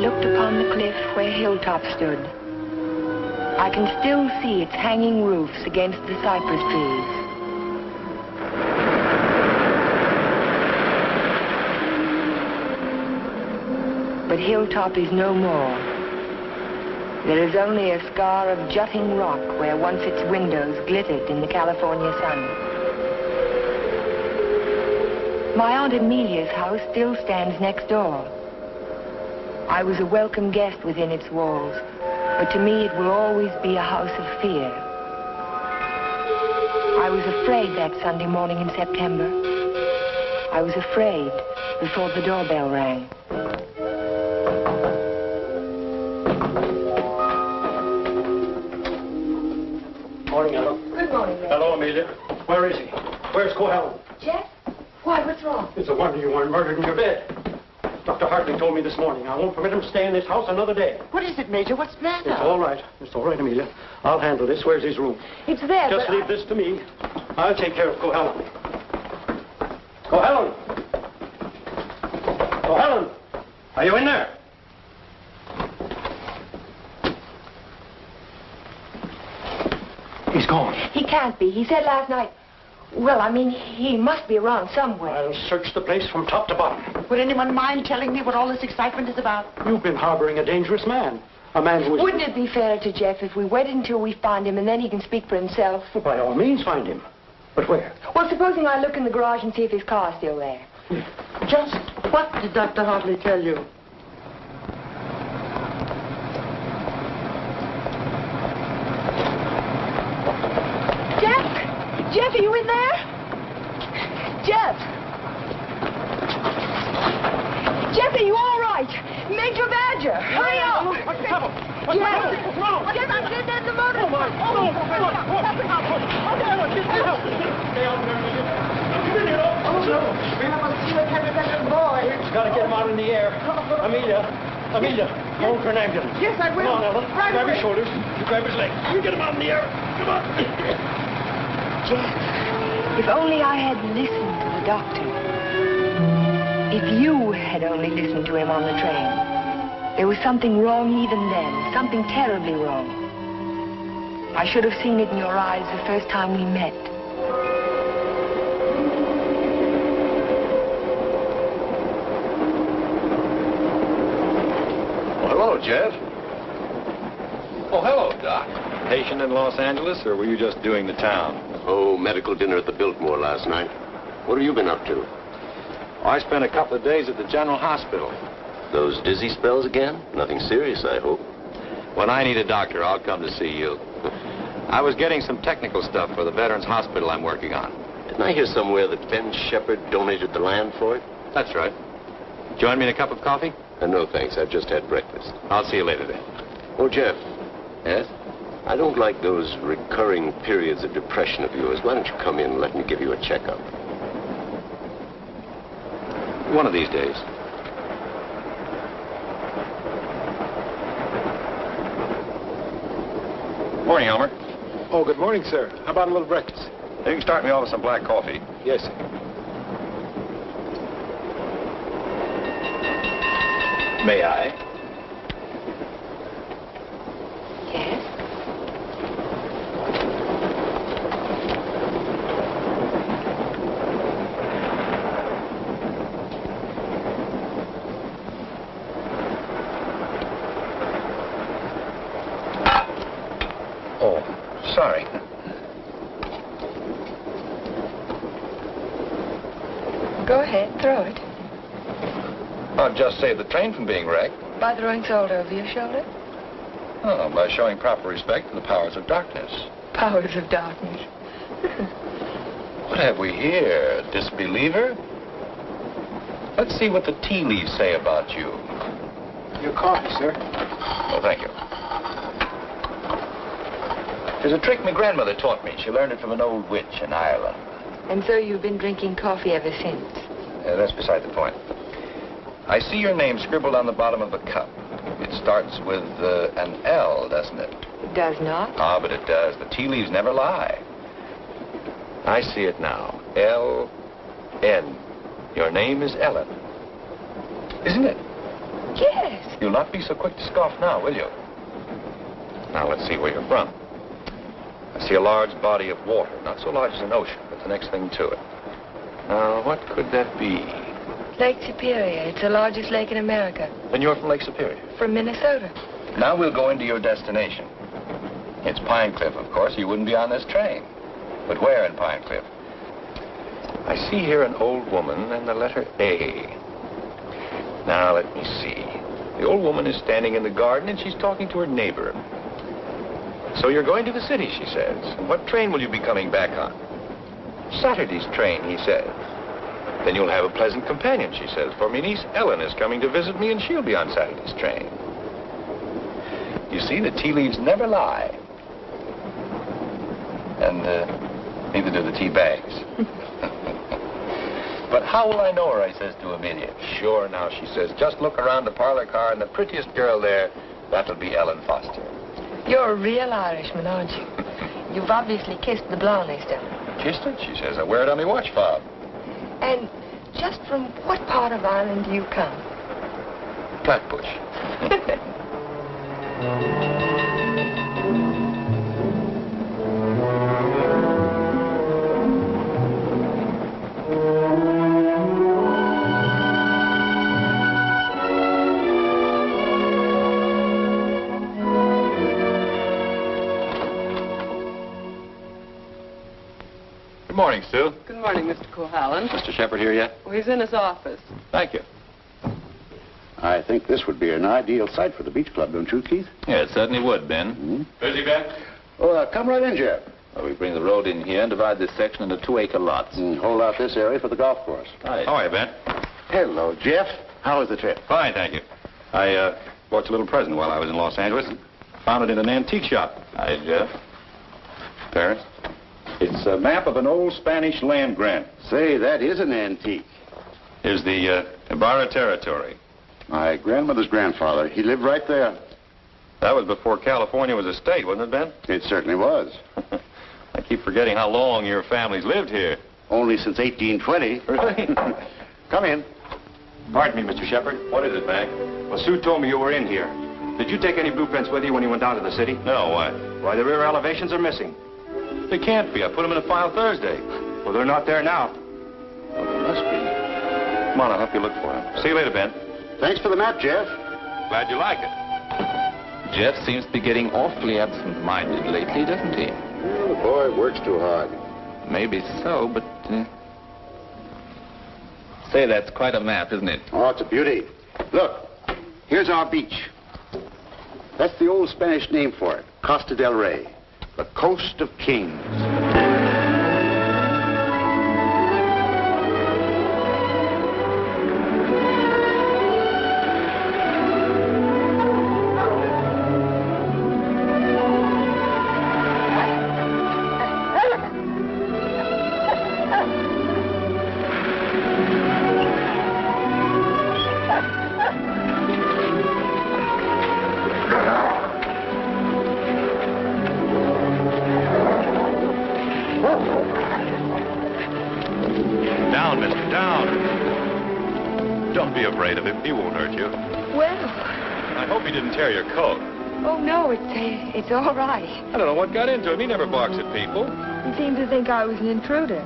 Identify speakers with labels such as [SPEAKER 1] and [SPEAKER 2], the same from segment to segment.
[SPEAKER 1] looked upon the cliff where Hilltop stood. I can still see its hanging roofs against the cypress trees. But Hilltop is no more. There is only a scar of jutting rock where once its windows glittered in the California sun. My Aunt Amelia's house still stands next door. I was a welcome guest within its walls, but to me it will always be a house of fear. I was afraid that Sunday morning in September. I was afraid before the doorbell rang.
[SPEAKER 2] Morning, Ella.
[SPEAKER 1] Good morning, Ray.
[SPEAKER 2] Hello, Amelia. Where is he? Where's Cohalan?
[SPEAKER 1] Jeff? Why, what's wrong?
[SPEAKER 2] It's a wonder you weren't murdered in your bed. Dr. Hartley told me this morning. I won't permit him to stay in this house another day.
[SPEAKER 3] What is it, Major? What's the matter?
[SPEAKER 2] It's all right. It's all right, Amelia. I'll handle this. Where's his room?
[SPEAKER 1] It's there,
[SPEAKER 2] Just leave this to me. I'll take care of Cohalan. Cohalan! Cohalan! Are you in there? He's gone.
[SPEAKER 1] He can't be. He said last night... Well, I mean, he must be around somewhere.
[SPEAKER 2] I'll search the place from top to bottom.
[SPEAKER 3] Would anyone mind telling me what all this excitement is about?
[SPEAKER 2] You've been harboring a dangerous man. A man who is...
[SPEAKER 1] Wouldn't it be fair to Jeff if we waited until we find him and then he can speak for himself?
[SPEAKER 2] Well, by all means, find him. But where?
[SPEAKER 1] Well, supposing I look in the garage and see if his car's still there.
[SPEAKER 3] Just what did Dr. Hartley tell you?
[SPEAKER 1] Jeff, are you in there? Jeff! Jeff, are you all right? Major Badger, hurry up!
[SPEAKER 2] What's the trouble? What's the trouble? What's wrong?
[SPEAKER 1] Jeff, I'm in the motor.
[SPEAKER 2] Oh, my. Oh, no. Stay out there, Amelia. Come in here, oh, no.
[SPEAKER 3] We must see what happened to that little boy.
[SPEAKER 2] Gotta get him out in the air. Amelia, phone for an ambulance.
[SPEAKER 3] Yes, I will.
[SPEAKER 2] Come on, Ellen.
[SPEAKER 3] Right
[SPEAKER 2] grab
[SPEAKER 3] away.
[SPEAKER 2] his shoulders. You grab his legs. You get him out in the air. Come on.
[SPEAKER 1] Jeff, if only I had listened to the doctor. If you had only listened to him on the train. There was something wrong even then, something terribly wrong. I should have seen it in your eyes the first time we met.
[SPEAKER 4] Well, hello, Jeff. Oh, hello, Doc. Patient in Los Angeles, or were you just doing the town?
[SPEAKER 5] Oh, medical dinner at the Biltmore last night. What have you been up to?
[SPEAKER 4] I spent a couple of days at the General Hospital.
[SPEAKER 5] Those dizzy spells again? Nothing serious, I hope.
[SPEAKER 4] When I need a doctor, I'll come to see you. I was getting some technical stuff for the Veterans Hospital I'm working on.
[SPEAKER 5] Didn't I hear somewhere that Ben Shepherd donated the land for it?
[SPEAKER 4] That's right. Join me in a cup of coffee?
[SPEAKER 5] No, thanks. I've just had breakfast.
[SPEAKER 4] I'll see you later then.
[SPEAKER 5] Oh, Jeff,
[SPEAKER 4] Yes?
[SPEAKER 5] I don't like those recurring periods of depression of yours. Why don't you come in and let me give you a checkup?
[SPEAKER 4] One of these days. Morning, Elmer.
[SPEAKER 6] Oh, good morning, sir. How about a little breakfast?
[SPEAKER 4] You can start me off with some black coffee.
[SPEAKER 6] Yes, sir.
[SPEAKER 4] May I?
[SPEAKER 1] Yes?
[SPEAKER 4] Oh, sorry.
[SPEAKER 1] Go ahead, throw it.
[SPEAKER 4] I'll just save the train from being wrecked.
[SPEAKER 1] By throwing salt over your shoulder?
[SPEAKER 4] Oh, by showing proper respect to the powers of darkness.
[SPEAKER 1] Powers of darkness.
[SPEAKER 4] What have we here? Disbeliever? Let's see what the tea leaves say about you.
[SPEAKER 6] Your coffee, sir.
[SPEAKER 4] Oh, thank you. There's a trick my grandmother taught me. She learned it from an old witch in Ireland.
[SPEAKER 1] And so you've been drinking coffee ever since?
[SPEAKER 4] That's beside the point. I see your name scribbled on the bottom of the cup. It starts with an L, doesn't it?
[SPEAKER 1] It does not.
[SPEAKER 4] Ah, but it does. The tea leaves never lie. I see it now. L-N. Your name is Ellen. Isn't it?
[SPEAKER 1] Yes.
[SPEAKER 4] You'll not be so quick to scoff now, will you? Now, let's see where you're from. I see a large body of water. Not so large as an ocean, but the next thing to it. Now, what could that be?
[SPEAKER 1] Lake Superior. It's the largest lake in America.
[SPEAKER 4] Then you're from Lake Superior?
[SPEAKER 1] From Minnesota.
[SPEAKER 4] Now we'll go into your destination. It's Pine Cliff, of course. You wouldn't be on this train. But where in Pine Cliff? I see here an old woman and the letter A. Now, let me see. The old woman is standing in the garden and she's talking to her neighbor. So you're going to the city, she says. And what train will you be coming back on? Saturday's train, he says. Then you'll have a pleasant companion, she says, for my niece Ellen is coming to visit me and she'll be on Saturday's train. You see, the tea leaves never lie. And neither do the tea bags. But how will I know her, I says to Amelia. Sure, now, she says, just look around the parlor car and the prettiest girl there, that'll be Ellen Foster.
[SPEAKER 1] You're a real Irishman, aren't you? You've obviously kissed the blonde stone.
[SPEAKER 4] Kissed it, she says. I wear it on my watch fob.
[SPEAKER 1] And just from what part of Ireland do you come?
[SPEAKER 4] Flatbush. Good morning, Sue.
[SPEAKER 7] Good morning, Mr. Cohalan.
[SPEAKER 4] Mr. Shepard here yet?
[SPEAKER 7] Well, he's in his office.
[SPEAKER 4] Thank you.
[SPEAKER 8] I think this would be an ideal site for the beach club, don't you, Keith?
[SPEAKER 4] Yeah, it certainly would, Ben. Busy, Ben?
[SPEAKER 8] Oh, come right in, Jeff.
[SPEAKER 4] Well, we bring the road in here and divide this section into 2-acre lots.
[SPEAKER 8] Hold out this area for the golf course.
[SPEAKER 4] Hi. How are you, Ben?
[SPEAKER 8] Hello, Jeff. How was the trip?
[SPEAKER 4] Fine, thank you. I bought you a little present while I was in Los Angeles. Found it in an antique shop. Hi, Jeff. Parents? It's a map of an old Spanish land grant.
[SPEAKER 8] Say, that is an antique.
[SPEAKER 4] Here's the Ibarra territory.
[SPEAKER 8] My grandmother's grandfather, he lived right there.
[SPEAKER 4] That was before California was a state, wasn't it, Ben?
[SPEAKER 8] It certainly was.
[SPEAKER 4] I keep forgetting how long your family's lived here.
[SPEAKER 8] Only since 1820.
[SPEAKER 4] Really?
[SPEAKER 2] Come in. Pardon me, Mr. Shepard.
[SPEAKER 4] What is it, Mac?
[SPEAKER 2] Well, Sue told me you were in here. Did you take any blueprints with you when you went down to the city?
[SPEAKER 4] No, why?
[SPEAKER 2] Why, the rear elevations are missing.
[SPEAKER 4] They can't be. I put them in a file Thursday.
[SPEAKER 2] Well, they're not there now.
[SPEAKER 4] Well, they must be. Come on, I'll help you look for them. See you later, Ben.
[SPEAKER 8] Thanks for the map, Jeff.
[SPEAKER 4] Glad you like it. Jeff seems to be getting awfully absent-minded lately, doesn't he?
[SPEAKER 8] Well, the boy works too hard.
[SPEAKER 4] Maybe so, but... Say, that's quite a map, isn't it?
[SPEAKER 8] Oh, it's a beauty. Look, here's our beach. That's the old Spanish name for it, Costa del Rey, the Coast of Kings.
[SPEAKER 4] Down, mister, down. Don't be afraid of him. He won't hurt you.
[SPEAKER 1] Well,
[SPEAKER 4] I hope he didn't tear your coat.
[SPEAKER 1] oh, no, it's all right.
[SPEAKER 4] I don't know what got into him. He never barks at people.
[SPEAKER 1] He seemed to think I was an intruder.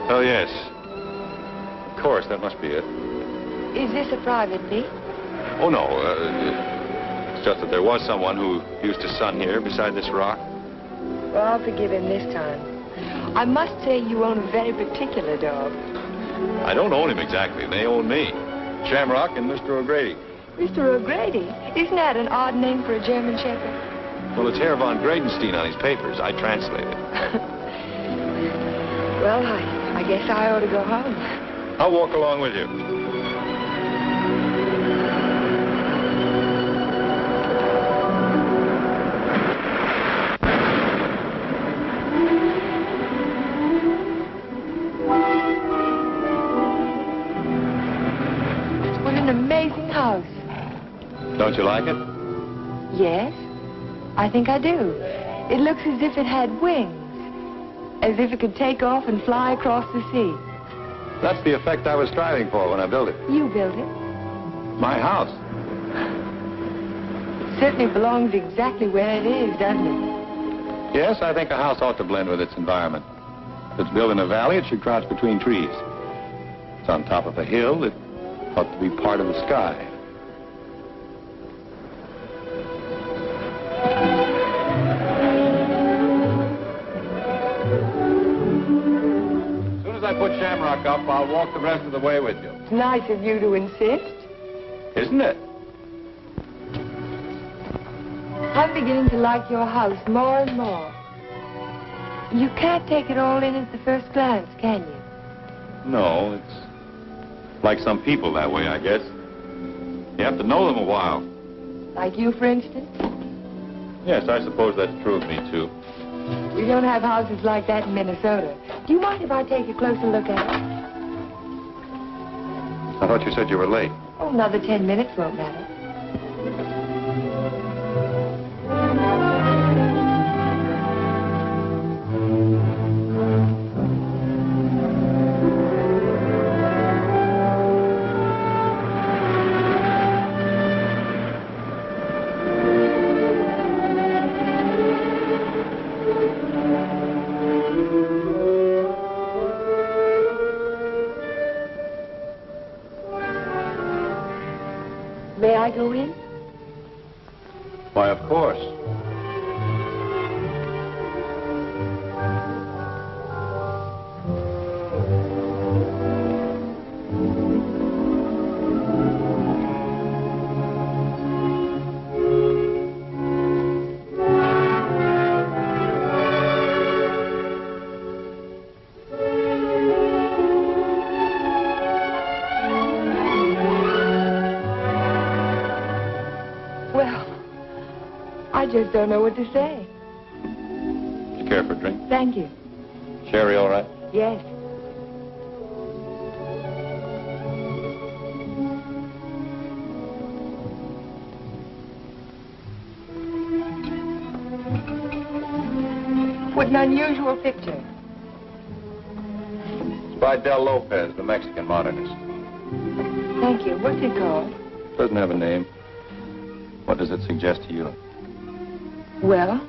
[SPEAKER 4] Oh, yes. Of course, that must be it.
[SPEAKER 1] Is this a private beach?
[SPEAKER 4] Oh, no. It's just that there was someone who used to sun here beside this rock.
[SPEAKER 1] Well, I'll forgive him this time. I must say you own a very particular dog.
[SPEAKER 4] I don't own him exactly. They own me. Shamrock and Mr. O'Grady.
[SPEAKER 1] Mr. O'Grady? Isn't that an odd name for a German Shepherd?
[SPEAKER 4] Well, it's Herr von Gradenstein on his papers. I translate it.
[SPEAKER 1] Well, I guess I ought to go home.
[SPEAKER 4] I'll walk along with you.
[SPEAKER 1] What an amazing house.
[SPEAKER 4] Don't you like it?
[SPEAKER 1] Yes, I think I do. It looks as if it had wings. As if it could take off and fly across the sea.
[SPEAKER 4] That's the effect I was striving for when I built it.
[SPEAKER 1] You built it?
[SPEAKER 4] my house.
[SPEAKER 1] It certainly belongs exactly where it is, doesn't it?
[SPEAKER 4] Yes, I think a house ought to blend with its environment. If it's built in a valley, it should crouch between trees. If it's on top of a hill, it ought to be part of the sky. As soon as I put Shamrock up, I'll walk the rest of the way with you.
[SPEAKER 1] It's nice of you to insist.
[SPEAKER 4] Isn't it?
[SPEAKER 1] I'm beginning to like your house more and more. You can't take it all in at the first glance, can you?
[SPEAKER 4] No, it's like some people that way, I guess. You have to know them a while.
[SPEAKER 1] Like you, for instance?
[SPEAKER 4] Yes, I suppose that's true of me, too.
[SPEAKER 1] We don't have houses like that in Minnesota. Do you mind if I take a closer look at it?
[SPEAKER 4] I thought you said you were late.
[SPEAKER 1] Oh, another 10 minutes won't matter. May I go in?
[SPEAKER 4] Why, of course.
[SPEAKER 1] I just don't know what to say.
[SPEAKER 4] You care for a drink?
[SPEAKER 1] Thank you.
[SPEAKER 4] Sherry, all right?
[SPEAKER 1] Yes. What an unusual picture.
[SPEAKER 4] It's by Del Lopez, the Mexican modernist.
[SPEAKER 1] Thank you. What's it called?
[SPEAKER 4] Doesn't have a name. What does it suggest to you?
[SPEAKER 1] Well,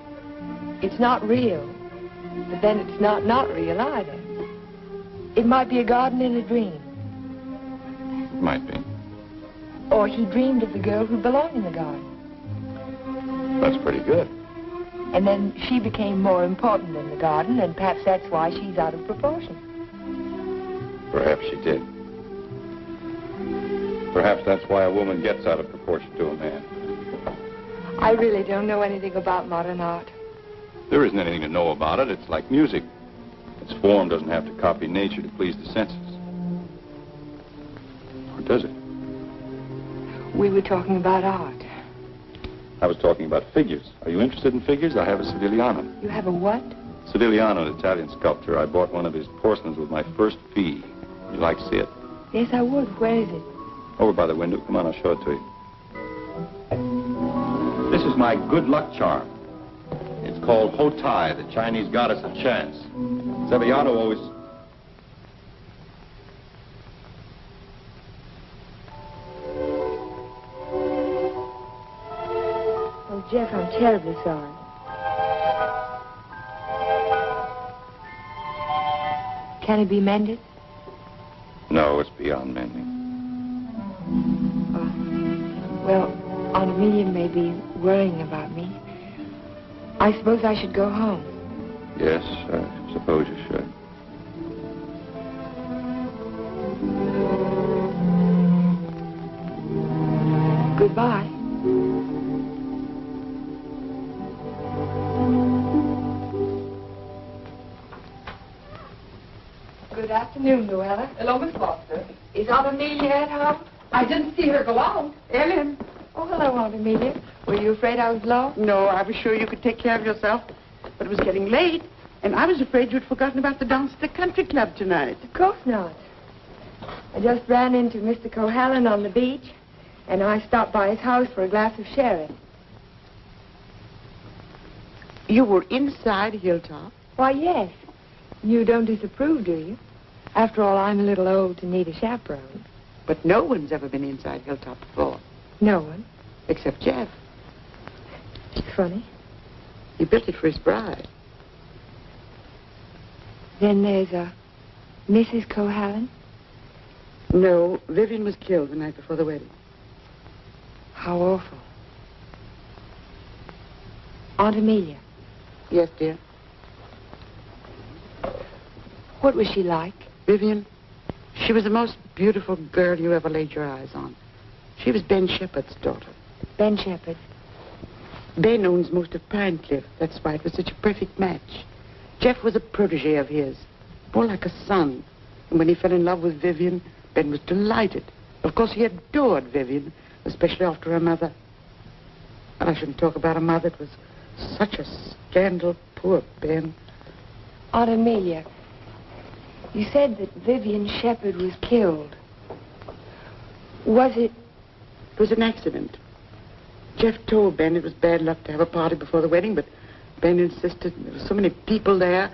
[SPEAKER 1] it's not real, but then it's not real either. It might be a garden in a dream.
[SPEAKER 4] It might be.
[SPEAKER 1] Or he dreamed of the girl who belonged in the garden.
[SPEAKER 4] That's pretty good.
[SPEAKER 1] And then she became more important than the garden, and perhaps that's why she's out of proportion.
[SPEAKER 4] Perhaps she did. Perhaps that's why a woman gets out of proportion to a man.
[SPEAKER 1] I really don't know anything about modern art.
[SPEAKER 4] There isn't anything to know about it. It's like music. Its form doesn't have to copy nature to please the senses. Or does it?
[SPEAKER 1] We were talking about art.
[SPEAKER 4] I was talking about figures. Are you interested in figures? I have a Sedigliano.
[SPEAKER 1] You have a what?
[SPEAKER 4] Sedigliano, an Italian sculptor. I bought one of his porcelains with my first fee. Would you like to see it?
[SPEAKER 1] Yes, I would. Where is it?
[SPEAKER 4] Over by the window. Come on, I'll show it to you. This is my good luck charm. It's called Hotai, the Chinese goddess of chance. Sedigliano always...
[SPEAKER 1] Oh, Jeff, I'm terribly sorry. Can it be mended?
[SPEAKER 4] No, it's beyond mending.
[SPEAKER 1] Oh. Well, Aunt Amelia may be worrying about me. I suppose I should go home.
[SPEAKER 4] Yes, I suppose you should.
[SPEAKER 1] Goodbye. Good afternoon, Luella.
[SPEAKER 7] Hello, Miss Foster.
[SPEAKER 1] Is Aunt Amelia at home?
[SPEAKER 7] I didn't see her go out.
[SPEAKER 3] Ellen.
[SPEAKER 1] Oh, hello, Aunt Amelia. Were you afraid I was lost?
[SPEAKER 3] No, I was sure you could take care of yourself. But it was getting late, and I was afraid you'd forgotten about the dance at the country club tonight.
[SPEAKER 1] Of course not. I just ran into Mr. Cohalan on the beach, and I stopped by his house for a glass of sherry.
[SPEAKER 3] You were inside Hilltop?
[SPEAKER 1] Why, yes. You don't disapprove, do you? After all, I'm a little old to need a chaperone.
[SPEAKER 3] But no one's ever been inside Hilltop before.
[SPEAKER 1] No one.
[SPEAKER 3] Except Jeff.
[SPEAKER 1] It's funny.
[SPEAKER 3] He built it for his bride.
[SPEAKER 1] Then there's a Mrs. Cohalan.
[SPEAKER 3] No, Vivian was killed the night before the wedding.
[SPEAKER 1] How awful. Aunt Amelia.
[SPEAKER 3] Yes, dear.
[SPEAKER 1] What was she like?
[SPEAKER 3] Vivian, she was the most beautiful girl you ever laid your eyes on. She was Ben Shepherd's daughter.
[SPEAKER 1] Ben Shepherd.
[SPEAKER 3] Ben owns most of Pine Cliff. That's why it was such a perfect match. Jeff was a protege of his, more like a son. And when he fell in love with Vivian, Ben was delighted. Of course, he adored Vivian, especially after her mother. And I shouldn't talk about her mother. It was such a scandal. Poor Ben.
[SPEAKER 1] Aunt Amelia, you said that Vivian Shepherd was killed. Was it?
[SPEAKER 3] It was an accident. Jeff told Ben it was bad luck to have a party before the wedding, but Ben insisted. There were so many people there.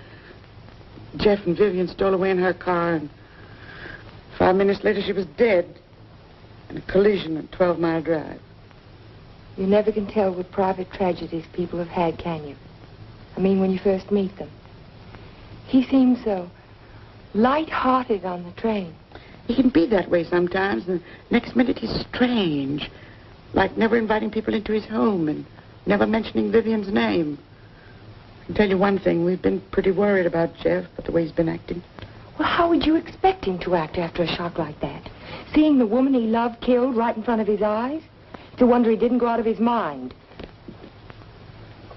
[SPEAKER 3] Jeff and Vivian stole away in her car, and 5 minutes later she was dead in a collision on 12-Mile Drive.
[SPEAKER 1] You never can tell what private tragedies people have had, can you? I mean, when you first meet them. He seemed so light-hearted on the train.
[SPEAKER 3] He can be that way sometimes, and the next minute he's strange. Like never inviting people into his home and never mentioning Vivian's name. I can tell you one thing, we've been pretty worried about Jeff, but the way he's been acting.
[SPEAKER 1] Well, how would you expect him to act after a shock like that? Seeing the woman he loved killed right in front of his eyes? It's a wonder he didn't go out of his mind.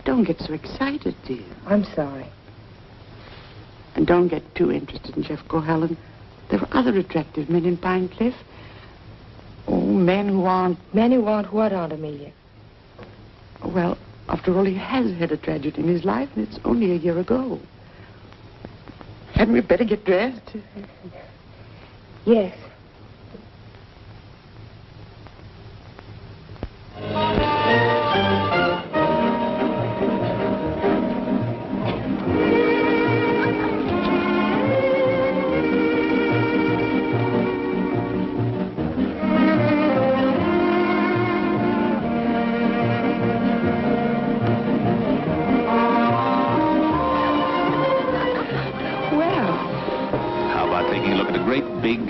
[SPEAKER 3] Don't get so excited, dear.
[SPEAKER 1] I'm sorry.
[SPEAKER 3] And don't get too interested in Jeff Cohalan. There are other attractive men in Pine Cliff. Oh, men who aren't...
[SPEAKER 1] Men who aren't what, Aunt Amelia?
[SPEAKER 3] Well, after all, he has had a tragedy in his life, and it's only a year ago. Hadn't we better get dressed?
[SPEAKER 1] Yes.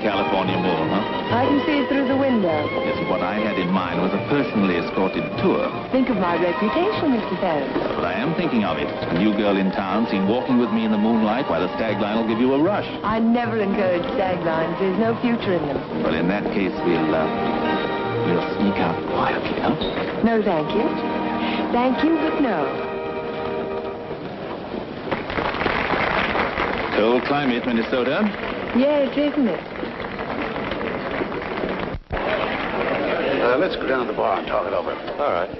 [SPEAKER 9] California mall, huh?
[SPEAKER 1] I can see it through the window.
[SPEAKER 9] Yes, what I had in mind was a personally escorted tour.
[SPEAKER 1] Think of my reputation, Mr. Ferris.
[SPEAKER 9] But I am thinking of it. A new girl in town seen walking with me in the moonlight, while the stag line will give you a rush.
[SPEAKER 1] I never encourage stag lines. There's no future in them.
[SPEAKER 9] Well, in that case, we'll sneak out quietly, huh?
[SPEAKER 1] No, thank you. Thank you, but no.
[SPEAKER 9] Cold climate, Minnesota.
[SPEAKER 1] Yes, isn't it?
[SPEAKER 8] Let's go down to the bar and talk it over.
[SPEAKER 4] All right.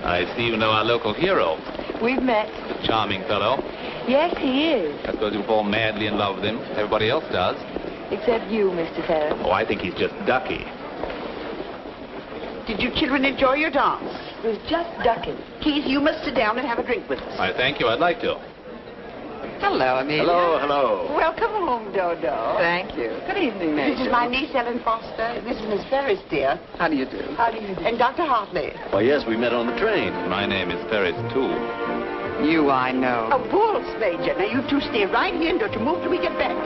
[SPEAKER 9] I see you know our local hero.
[SPEAKER 1] We've met.
[SPEAKER 9] Charming fellow.
[SPEAKER 1] Yes, he is.
[SPEAKER 9] I suppose you fall madly in love with him. Everybody else does.
[SPEAKER 1] Except you, Mr. Ferris.
[SPEAKER 9] Oh, I think he's just ducky.
[SPEAKER 3] Did you children enjoy your dance?
[SPEAKER 1] It was just ducking.
[SPEAKER 3] Keith, you must sit down and have a drink with us.
[SPEAKER 9] I thank you. I'd like to.
[SPEAKER 3] Hello, Amelia.
[SPEAKER 8] Hello, hello.
[SPEAKER 3] Welcome home, Dodo.
[SPEAKER 7] Thank you. Good evening, Major.
[SPEAKER 3] This is my niece, Ellen Foster. This is Miss Ferris, dear.
[SPEAKER 7] How do you do?
[SPEAKER 1] How do you do?
[SPEAKER 3] And Dr. Hartley.
[SPEAKER 5] Why, yes, we met on the train.
[SPEAKER 9] My name is Ferris, too.
[SPEAKER 7] You, I know.
[SPEAKER 3] Oh, Bulls, Major. Now, you two stay right here and don't you move till we get back.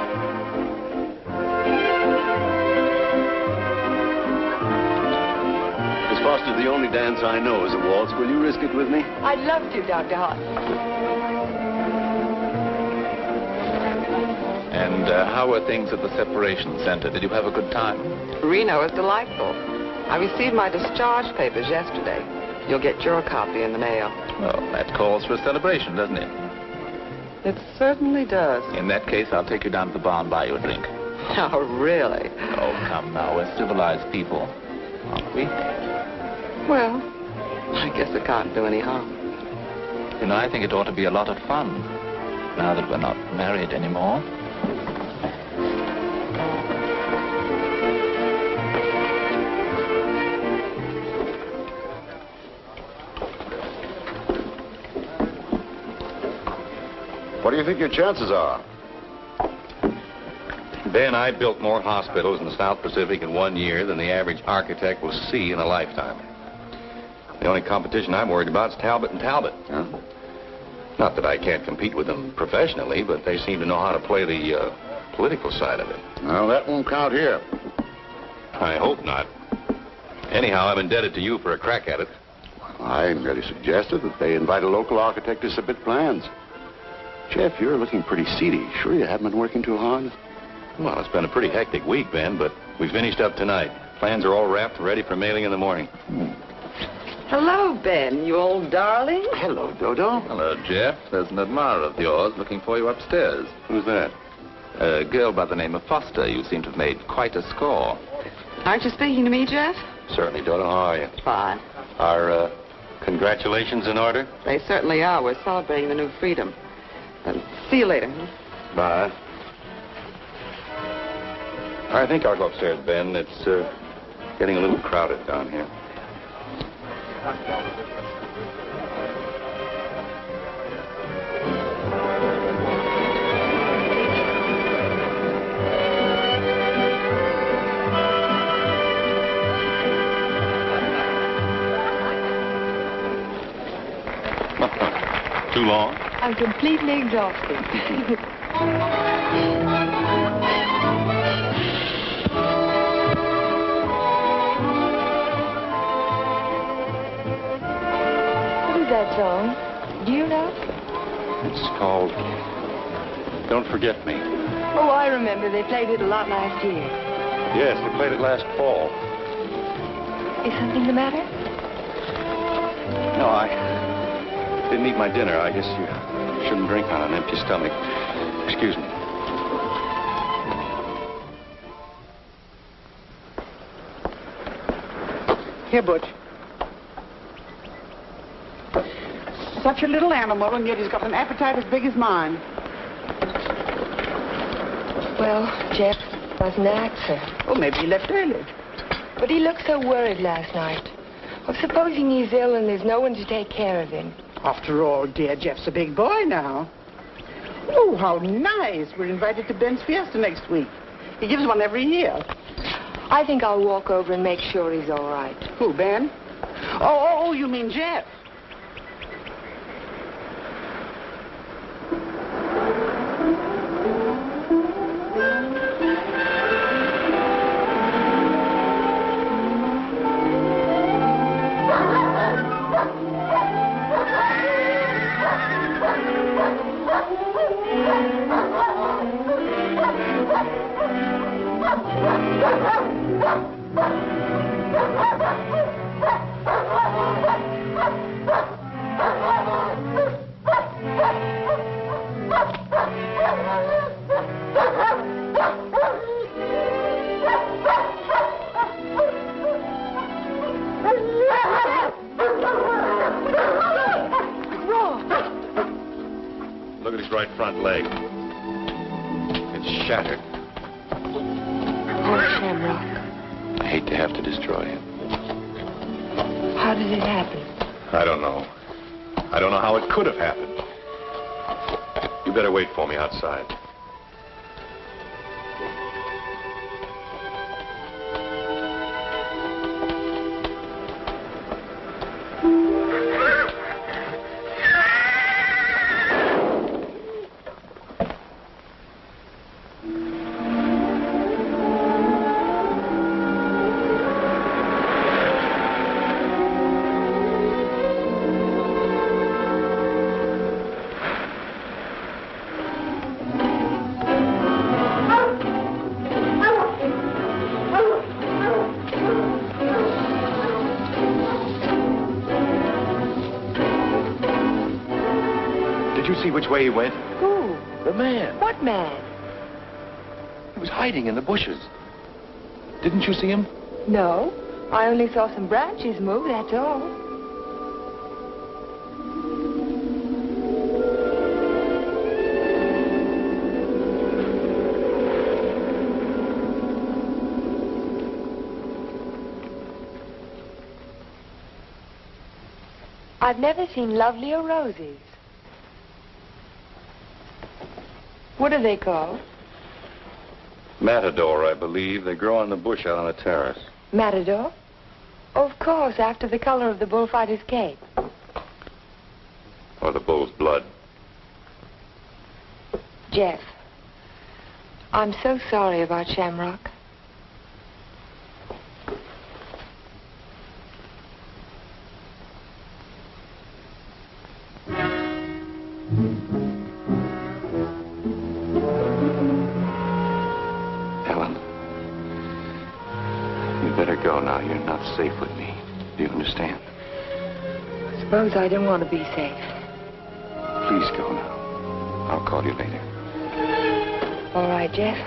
[SPEAKER 5] Miss Foster, the only dance I know is a waltz. Will you risk it with me?
[SPEAKER 1] I'd love to, Dr. Hartley.
[SPEAKER 9] And how were things at the separation center? Did you have a good time?
[SPEAKER 7] Reno is delightful. I received my discharge papers yesterday. You'll get your copy in the mail.
[SPEAKER 9] Well, that calls for a celebration, doesn't it?
[SPEAKER 7] It certainly does.
[SPEAKER 9] In that case, I'll take you down to the bar and buy you a drink.
[SPEAKER 7] Oh, really?
[SPEAKER 9] Oh, come now. We're civilized people, aren't we?
[SPEAKER 7] Well, I guess it can't do any harm.
[SPEAKER 9] You know, I think it ought to be a lot of fun, now that we're not married anymore.
[SPEAKER 8] What do you think your chances are?
[SPEAKER 4] Ben, I built more hospitals in the South Pacific in 1 year than the average architect will see in a lifetime. The only competition I'm worried about is Talbot and Talbot.
[SPEAKER 8] Huh?
[SPEAKER 4] Not that I can't compete with them professionally, but they seem to know how to play the political side of it.
[SPEAKER 8] Well, that won't count here.
[SPEAKER 4] I hope not. Anyhow, I'm indebted to you for a crack at it.
[SPEAKER 8] I merely suggested that they invite a local architect to submit plans. Jeff, you're looking pretty seedy. Sure you haven't been working too hard?
[SPEAKER 4] Well, it's been a pretty hectic week, Ben, but we finished up tonight. Plans are all wrapped and ready for mailing in the morning.
[SPEAKER 7] Hello, Ben, you old darling.
[SPEAKER 8] Hello, Dodo.
[SPEAKER 9] Hello, Jeff. There's an admirer of yours looking for you upstairs.
[SPEAKER 8] Who's that?
[SPEAKER 9] A girl by the name of Foster. You seem to have made quite a score.
[SPEAKER 7] Aren't you speaking to me, Jeff?
[SPEAKER 4] Certainly, Dodo. How are you?
[SPEAKER 7] Fine.
[SPEAKER 4] Are congratulations in order?
[SPEAKER 7] They certainly are. We're celebrating the new freedom. See you later.
[SPEAKER 4] Bye. I think I'll go upstairs, Ben. It's getting a little crowded down here. Too long?
[SPEAKER 1] I'm completely exhausted. What is that song? Do you know?
[SPEAKER 4] It's called Don't Forget Me.
[SPEAKER 1] Oh, I remember. They played it a lot last year.
[SPEAKER 4] Yes, they played it last fall.
[SPEAKER 1] Is something the matter?
[SPEAKER 4] No, I didn't eat my dinner. I guess you shouldn't drink on an empty stomach. Excuse me.
[SPEAKER 3] Here, Butch. Such a little animal, and yet he's got an appetite as big as mine.
[SPEAKER 1] Well, Jeff wasn't an actor.
[SPEAKER 3] Well, maybe he left early.
[SPEAKER 1] But he looked so worried last night. Well, supposing he's ill and there's no one to take care of him.
[SPEAKER 3] After all, dear, Jeff's a big boy now. Oh, how nice. We're invited to Ben's fiesta next week. He gives one every year.
[SPEAKER 1] I think I'll walk over and make sure he's all right.
[SPEAKER 3] Who, Ben? Oh, you mean Jeff?
[SPEAKER 4] Look at his right front leg. It's shattered.
[SPEAKER 1] Oh, Shamrock.
[SPEAKER 4] I hate to have to destroy him.
[SPEAKER 1] How did it happen?
[SPEAKER 4] I don't know. I don't know how it could have happened. You better wait for me outside. Which way he went?
[SPEAKER 1] Who?
[SPEAKER 4] The man.
[SPEAKER 1] What man?
[SPEAKER 4] He was hiding in the bushes. Didn't you see him?
[SPEAKER 1] No. I only saw some branches move, that's all. I've never seen lovelier roses. What are they called?
[SPEAKER 4] Matador, I believe. They grow on the bush out on the terrace.
[SPEAKER 1] Matador? Of course, after the color of the bullfighter's cape.
[SPEAKER 4] Or the bull's blood.
[SPEAKER 1] Jeff, I'm so sorry about Shamrock.
[SPEAKER 4] Helen, you better go now. You're not safe with me. Do you understand?
[SPEAKER 1] Suppose I don't want to be safe.
[SPEAKER 4] Please go now. I'll call you later.
[SPEAKER 1] All right, Jeff.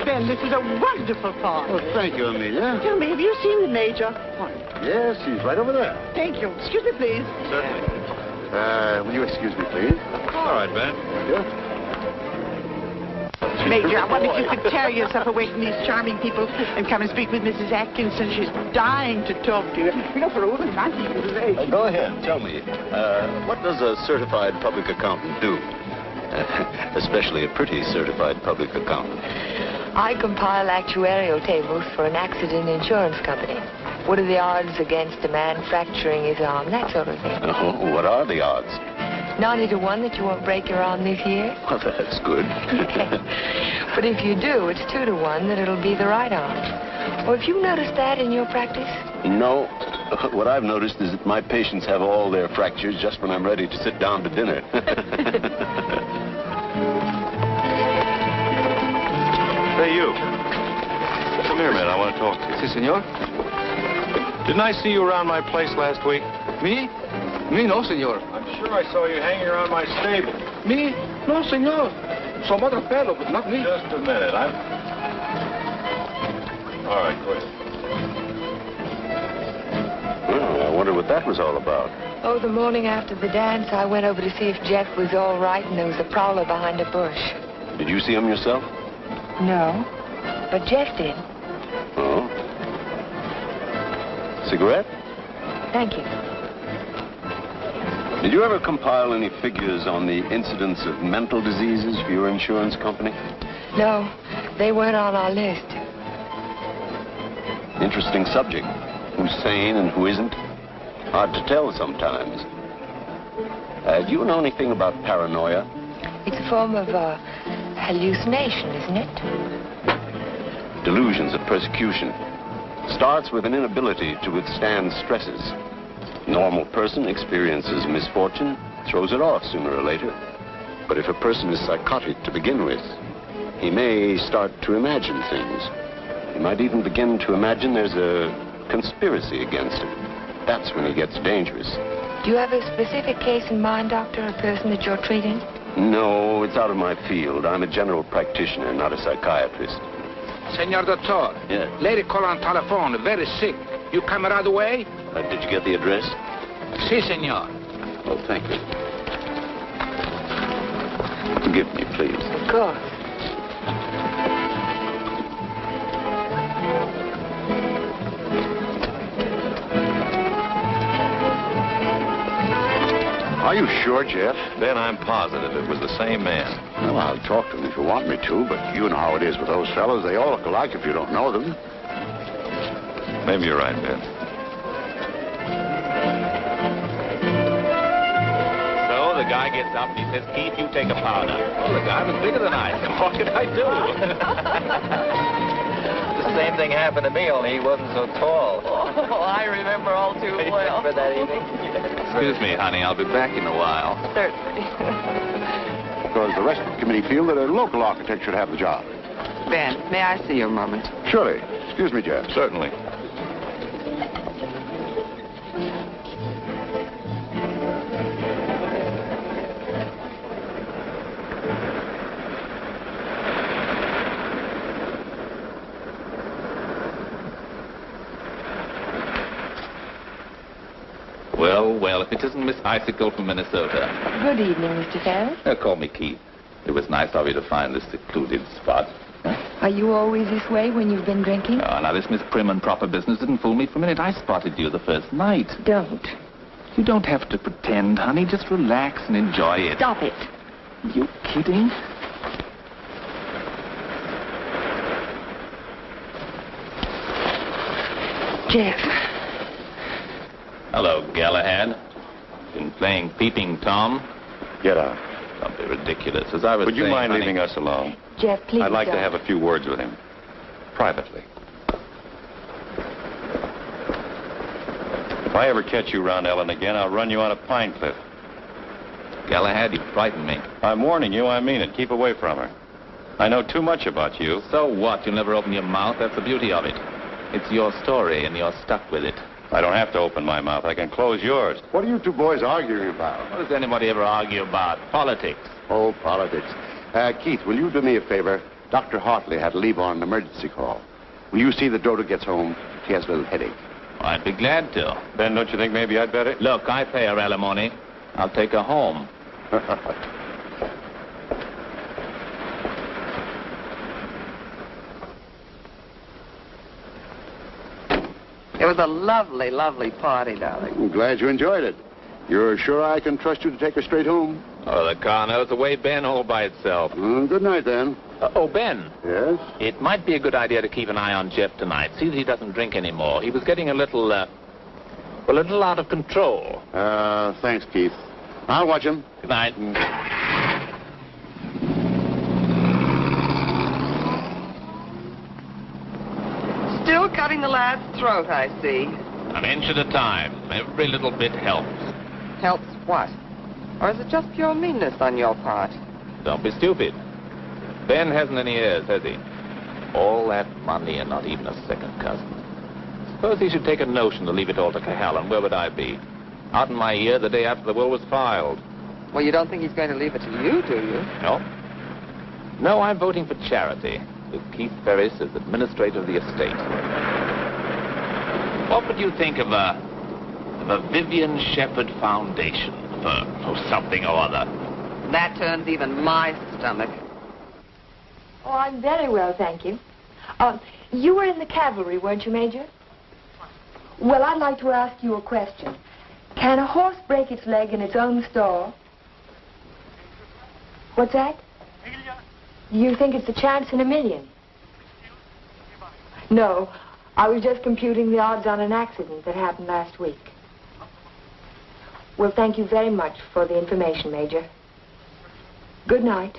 [SPEAKER 3] Ben, this is a wonderful part.
[SPEAKER 8] Oh, thank you, Amelia.
[SPEAKER 3] Tell me, have you seen the Major?
[SPEAKER 8] Yes, he's right over there.
[SPEAKER 3] Thank you. Excuse me, please.
[SPEAKER 8] Certainly. Will you excuse me, please?
[SPEAKER 4] All right, Ben.
[SPEAKER 3] Major, I wonder if you could tear yourself away from these charming people and come and speak with Mrs. Atkinson. She's dying to talk to you. You know, for a woman 90 years of age.
[SPEAKER 5] Go ahead. Tell me, what does a certified public accountant do? Especially a pretty certified public accountant.
[SPEAKER 1] I compile actuarial tables for an accident insurance company. What are the odds against a man fracturing his arm? That sort of thing.
[SPEAKER 5] Oh, what are the odds?
[SPEAKER 1] 90 to 1 that you won't break your arm this year.
[SPEAKER 5] Well, that's good.
[SPEAKER 1] But if you do, it's 2 to 1 that it'll be the right arm. Or have you noticed that in your practice?
[SPEAKER 5] No. What I've noticed is that my patients have all their fractures just when I'm ready to sit down to dinner.
[SPEAKER 4] Hey, you. Come here, man. I want to talk to you.
[SPEAKER 6] Si, senor.
[SPEAKER 4] Didn't I see you around my place last week?
[SPEAKER 6] Me? Me, no, senor.
[SPEAKER 4] I'm sure I saw you hanging around my stable.
[SPEAKER 6] Me? No, senor. Some other fellow, but not me.
[SPEAKER 4] Just a minute. All right, go ahead.
[SPEAKER 5] Well, I wonder what that was all about.
[SPEAKER 1] Oh, the morning after the dance, I went over to see if Jeff was all right, and there was a prowler behind a bush.
[SPEAKER 5] Did you see him yourself?
[SPEAKER 1] No, but Jeff did.
[SPEAKER 5] Oh. Cigarette?
[SPEAKER 1] Thank you.
[SPEAKER 5] Did you ever compile any figures on the incidence of mental diseases for your insurance company?
[SPEAKER 1] No, they weren't on our list.
[SPEAKER 5] Interesting subject. Who's sane and who isn't? Hard to tell sometimes. Do you know anything about paranoia?
[SPEAKER 1] It's a form of hallucination, isn't it?
[SPEAKER 5] Delusions of persecution. Starts with an inability to withstand stresses. Normal person experiences misfortune, throws it off sooner or later. But if a person is psychotic to begin with, he may start to imagine things. He might even begin to imagine there's a conspiracy against him. That's when he gets dangerous.
[SPEAKER 1] Do you have a specific case in mind, Doctor, a person that you're treating?
[SPEAKER 5] No, it's out of my field. I'm a general practitioner, not a psychiatrist.
[SPEAKER 6] Senor Doctor.
[SPEAKER 5] Yeah.
[SPEAKER 6] Lady call on telephone, very sick. You come right away?
[SPEAKER 5] Did you get the address?
[SPEAKER 6] Si, senor.
[SPEAKER 5] Oh, thank you. Forgive me, please.
[SPEAKER 1] Of course.
[SPEAKER 8] Are you sure, Jeff?
[SPEAKER 4] Ben, I'm positive it was the same man.
[SPEAKER 8] Well, I'll talk to him if you want me to, but you know how it is with those fellows. They all look alike if you don't know them.
[SPEAKER 4] Maybe you're right, Ben.
[SPEAKER 9] So the guy gets up and he says, Keith, you take a powder. Oh, the guy was bigger than I. What could I do?
[SPEAKER 4] same thing happened to me, only he wasn't so tall.
[SPEAKER 7] Oh, I remember all too well.
[SPEAKER 4] For that evening.
[SPEAKER 9] Excuse me, honey. I'll be back in a while.
[SPEAKER 7] Certainly.
[SPEAKER 8] Because the rest of the committee feel that a local architect should have the job.
[SPEAKER 7] Ben, may I see you a moment?
[SPEAKER 8] Surely. Excuse me, Jeff.
[SPEAKER 4] Certainly.
[SPEAKER 9] Well, if it isn't Miss Icicle from Minnesota.
[SPEAKER 1] Good evening, Mr. Ferris.
[SPEAKER 9] Call me Keith. It was nice of you to find this secluded spot.
[SPEAKER 1] Are you always this way when you've been drinking?
[SPEAKER 9] Oh, now, this Miss Prim and Proper business didn't fool me for a minute. I spotted you the first night.
[SPEAKER 1] Don't.
[SPEAKER 9] You don't have to pretend, honey. Just relax and enjoy it.
[SPEAKER 1] Stop it.
[SPEAKER 9] You kidding?
[SPEAKER 1] Jeff.
[SPEAKER 9] Hello, Galahad. Been playing Peeping Tom?
[SPEAKER 5] Get out.
[SPEAKER 9] Don't be ridiculous. As I was
[SPEAKER 5] Would you
[SPEAKER 9] saying,
[SPEAKER 5] mind
[SPEAKER 9] honey,
[SPEAKER 5] leaving us alone?
[SPEAKER 1] Jeff, please
[SPEAKER 5] I'd like to
[SPEAKER 1] don't.
[SPEAKER 5] have a few words with him. Privately. If I ever catch you around Ellen again, I'll run you on a pine cliff.
[SPEAKER 9] Galahad, you frightened me.
[SPEAKER 5] I'm warning you, I mean it. Keep away from her. I know too much about you.
[SPEAKER 9] So what? You'll never open your mouth. That's the beauty of it. It's your story, and you're stuck with it.
[SPEAKER 5] I don't have to open my mouth. I can close yours.
[SPEAKER 8] What are you two boys arguing about?
[SPEAKER 9] What does anybody ever argue about? Politics.
[SPEAKER 8] Oh, politics. Keith, will you do me a favor? Dr. Hartley had to leave on an emergency call. Will you see that Dodo gets home? She has a little headache.
[SPEAKER 9] I'd be glad to.
[SPEAKER 5] Ben, don't you think maybe I'd better?
[SPEAKER 9] Look, I pay her alimony. I'll take her home.
[SPEAKER 7] It was a lovely, lovely party, darling.
[SPEAKER 8] I'm glad you enjoyed it. You're sure I can trust you to take her straight home?
[SPEAKER 9] Oh, the car knows the way, Ben, all by itself.
[SPEAKER 8] Good night, then.
[SPEAKER 9] Oh, Ben.
[SPEAKER 8] Yes?
[SPEAKER 9] It might be a good idea to keep an eye on Jeff tonight. See that he doesn't drink anymore. He was getting a little out of control.
[SPEAKER 8] Thanks, Keith. I'll watch him.
[SPEAKER 9] Good night.
[SPEAKER 7] Still cutting the lad's throat, I see.
[SPEAKER 9] An inch at a time. Every little bit helps.
[SPEAKER 7] Helps what? Or is it just pure meanness on your part?
[SPEAKER 9] Don't be stupid. Ben hasn't any heirs, has he? All that money and not even a second cousin. Suppose he should take a notion to leave it all to Cohalan. Where would I be? Out in my ear the day after the will was filed.
[SPEAKER 7] Well, you don't think he's going to leave it to you, do you?
[SPEAKER 9] No. No, I'm voting for charity, with Keith Ferris as administrator of the estate. What would you think of a Vivian Shepherd Foundation for something or other?
[SPEAKER 7] That turns even my stomach.
[SPEAKER 1] Oh, I'm very well, thank you. You were in the cavalry, weren't you, Major? Well, I'd like to ask you a question. Can a horse break its leg in its own stall? What's that? You think it's a chance in a million? No, I was just computing the odds on an accident that happened last week. Well, thank you very much for the information, Major. Good night.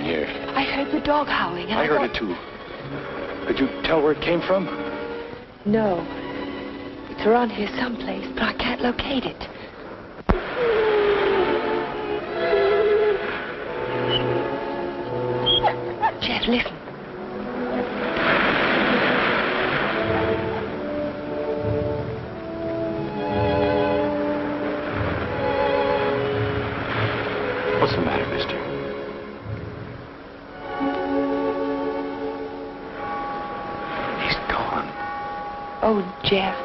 [SPEAKER 4] here?
[SPEAKER 1] I heard the dog howling. And
[SPEAKER 4] I heard it too. Could you tell where it came from?
[SPEAKER 1] No. It's around here someplace, but I can't locate it. Jeff, listen.
[SPEAKER 4] What's the matter, mister? He's gone.
[SPEAKER 1] Oh, Jeff.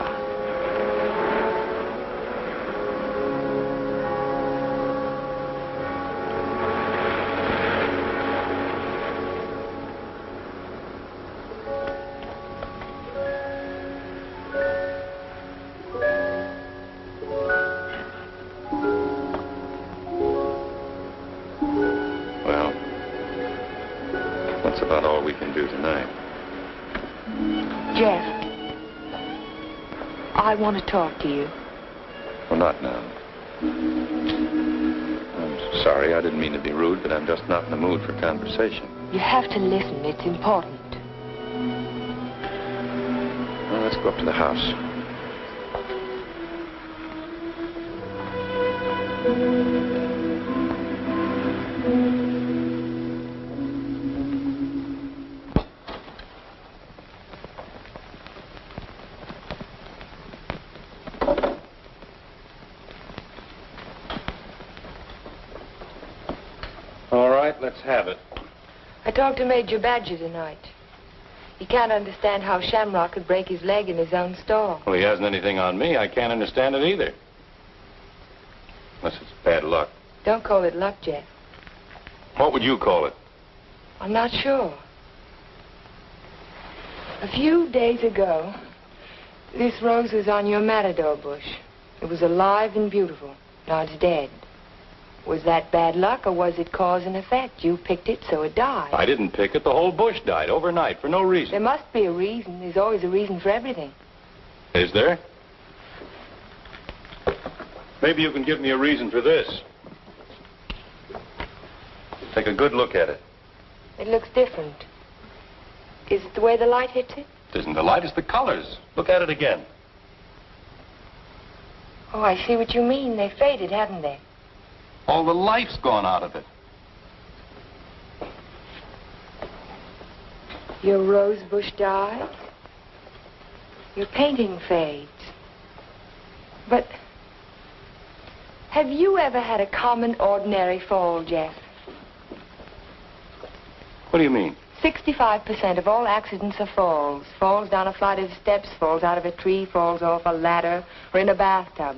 [SPEAKER 4] Well, that's about all we can do tonight.
[SPEAKER 1] Jeff. I want to talk to you.
[SPEAKER 4] Well, not now. I'm sorry, I didn't mean to be rude, but I'm just not in the mood for conversation.
[SPEAKER 1] You have to listen. It's important.
[SPEAKER 4] Well, let's go up to the house. All right, let's have it.
[SPEAKER 1] I talked to Major Badger tonight. He can't understand how Shamrock could break his leg in his own stall.
[SPEAKER 4] Well, he hasn't anything on me. I can't understand it either. Unless it's bad luck.
[SPEAKER 1] Don't call it luck, Jeff.
[SPEAKER 4] What would you call it?
[SPEAKER 1] I'm not sure. A few days ago, this rose was on your matador bush. It was alive and beautiful. Now it's dead. Was that bad luck, or was it cause and effect? You picked it, so it died.
[SPEAKER 4] I didn't pick it. The whole bush died overnight for no reason.
[SPEAKER 1] There must be a reason. There's always a reason for everything.
[SPEAKER 4] Is there? Maybe you can give me a reason for this. Take a good look at it.
[SPEAKER 1] It looks different. Is it the way the light hits it?
[SPEAKER 4] It isn't the light, it's the colors. Look at it again.
[SPEAKER 1] Oh, I see what you mean. They faded, haven't they?
[SPEAKER 4] All the life's gone out of it.
[SPEAKER 1] Your rose bush died. Your painting fades. But have you ever had a common, ordinary fall, Jeff?
[SPEAKER 4] What do you mean?
[SPEAKER 1] 65% of all accidents are falls. Falls down a flight of steps, falls out of a tree, falls off a ladder, or in a bathtub.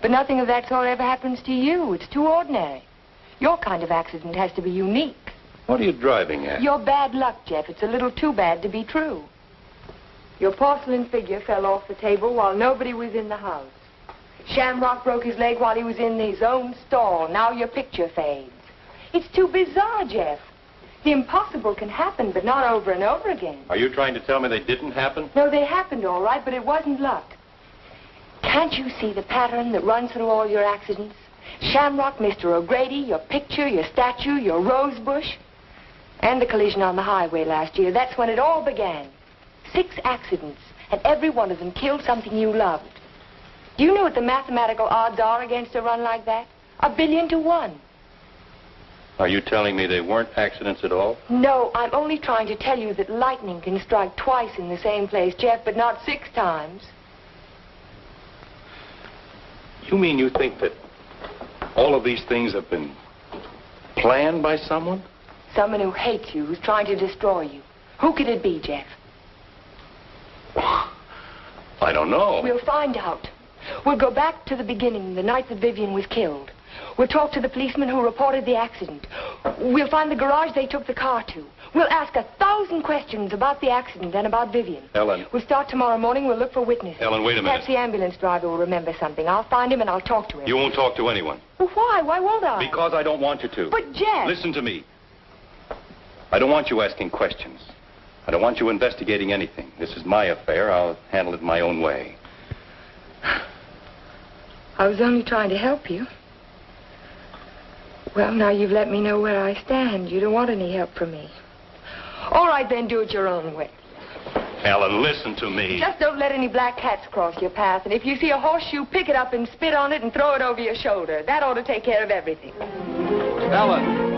[SPEAKER 1] But nothing of that sort ever happens to you. It's too ordinary. Your kind of accident has to be unique.
[SPEAKER 4] What are you driving at?
[SPEAKER 1] Your bad luck, Jeff. It's a little too bad to be true. Your porcelain figure fell off the table while nobody was in the house. Shamrock broke his leg while he was in his own stall. Now your picture fades. It's too bizarre, Jeff. The impossible can happen, but not over and over again.
[SPEAKER 4] Are you trying to tell me they didn't happen?
[SPEAKER 1] No, they happened all right, but it wasn't luck. Can't you see the pattern that runs through all your accidents? Shamrock, Mr. O'Grady, your picture, your statue, your rose bush, and the collision on the highway last year. That's when it all began. 6 accidents, and every one of them killed something you loved. Do you know what the mathematical odds are against a run like that? 1 billion to 1.
[SPEAKER 4] Are you telling me they weren't accidents at all?
[SPEAKER 1] No, I'm only trying to tell you that lightning can strike twice in the same place, Jeff, but not 6 times.
[SPEAKER 4] You mean you think that all of these things have been planned by someone?
[SPEAKER 1] Someone who hates you, who's trying to destroy you. Who could it be, Jeff?
[SPEAKER 4] I don't know.
[SPEAKER 1] We'll find out. We'll go back to the beginning, the night that Vivian was killed. We'll talk to the policeman who reported the accident. We'll find the garage they took the car to. We'll ask 1,000 questions about the accident and about Vivian.
[SPEAKER 4] Ellen.
[SPEAKER 1] We'll start tomorrow morning. We'll look for witnesses.
[SPEAKER 4] Ellen, wait a minute.
[SPEAKER 1] Perhaps the ambulance driver will remember something. I'll find him and I'll talk to him.
[SPEAKER 4] You won't talk to anyone.
[SPEAKER 1] Well, why? Why won't I?
[SPEAKER 4] Because I don't want you to.
[SPEAKER 1] But, Jeff...
[SPEAKER 4] Listen to me. I don't want you asking questions. I don't want you investigating anything. This is my affair. I'll handle it my own way.
[SPEAKER 1] I was only trying to help you. Well, now you've let me know where I stand. You don't want any help from me. All right, then, do it your own way.
[SPEAKER 4] Ellen, listen to me.
[SPEAKER 1] Just don't let any black cats cross your path. And if you see a horseshoe, pick it up and spit on it and throw it over your shoulder. That ought to take care of everything.
[SPEAKER 6] Ellen.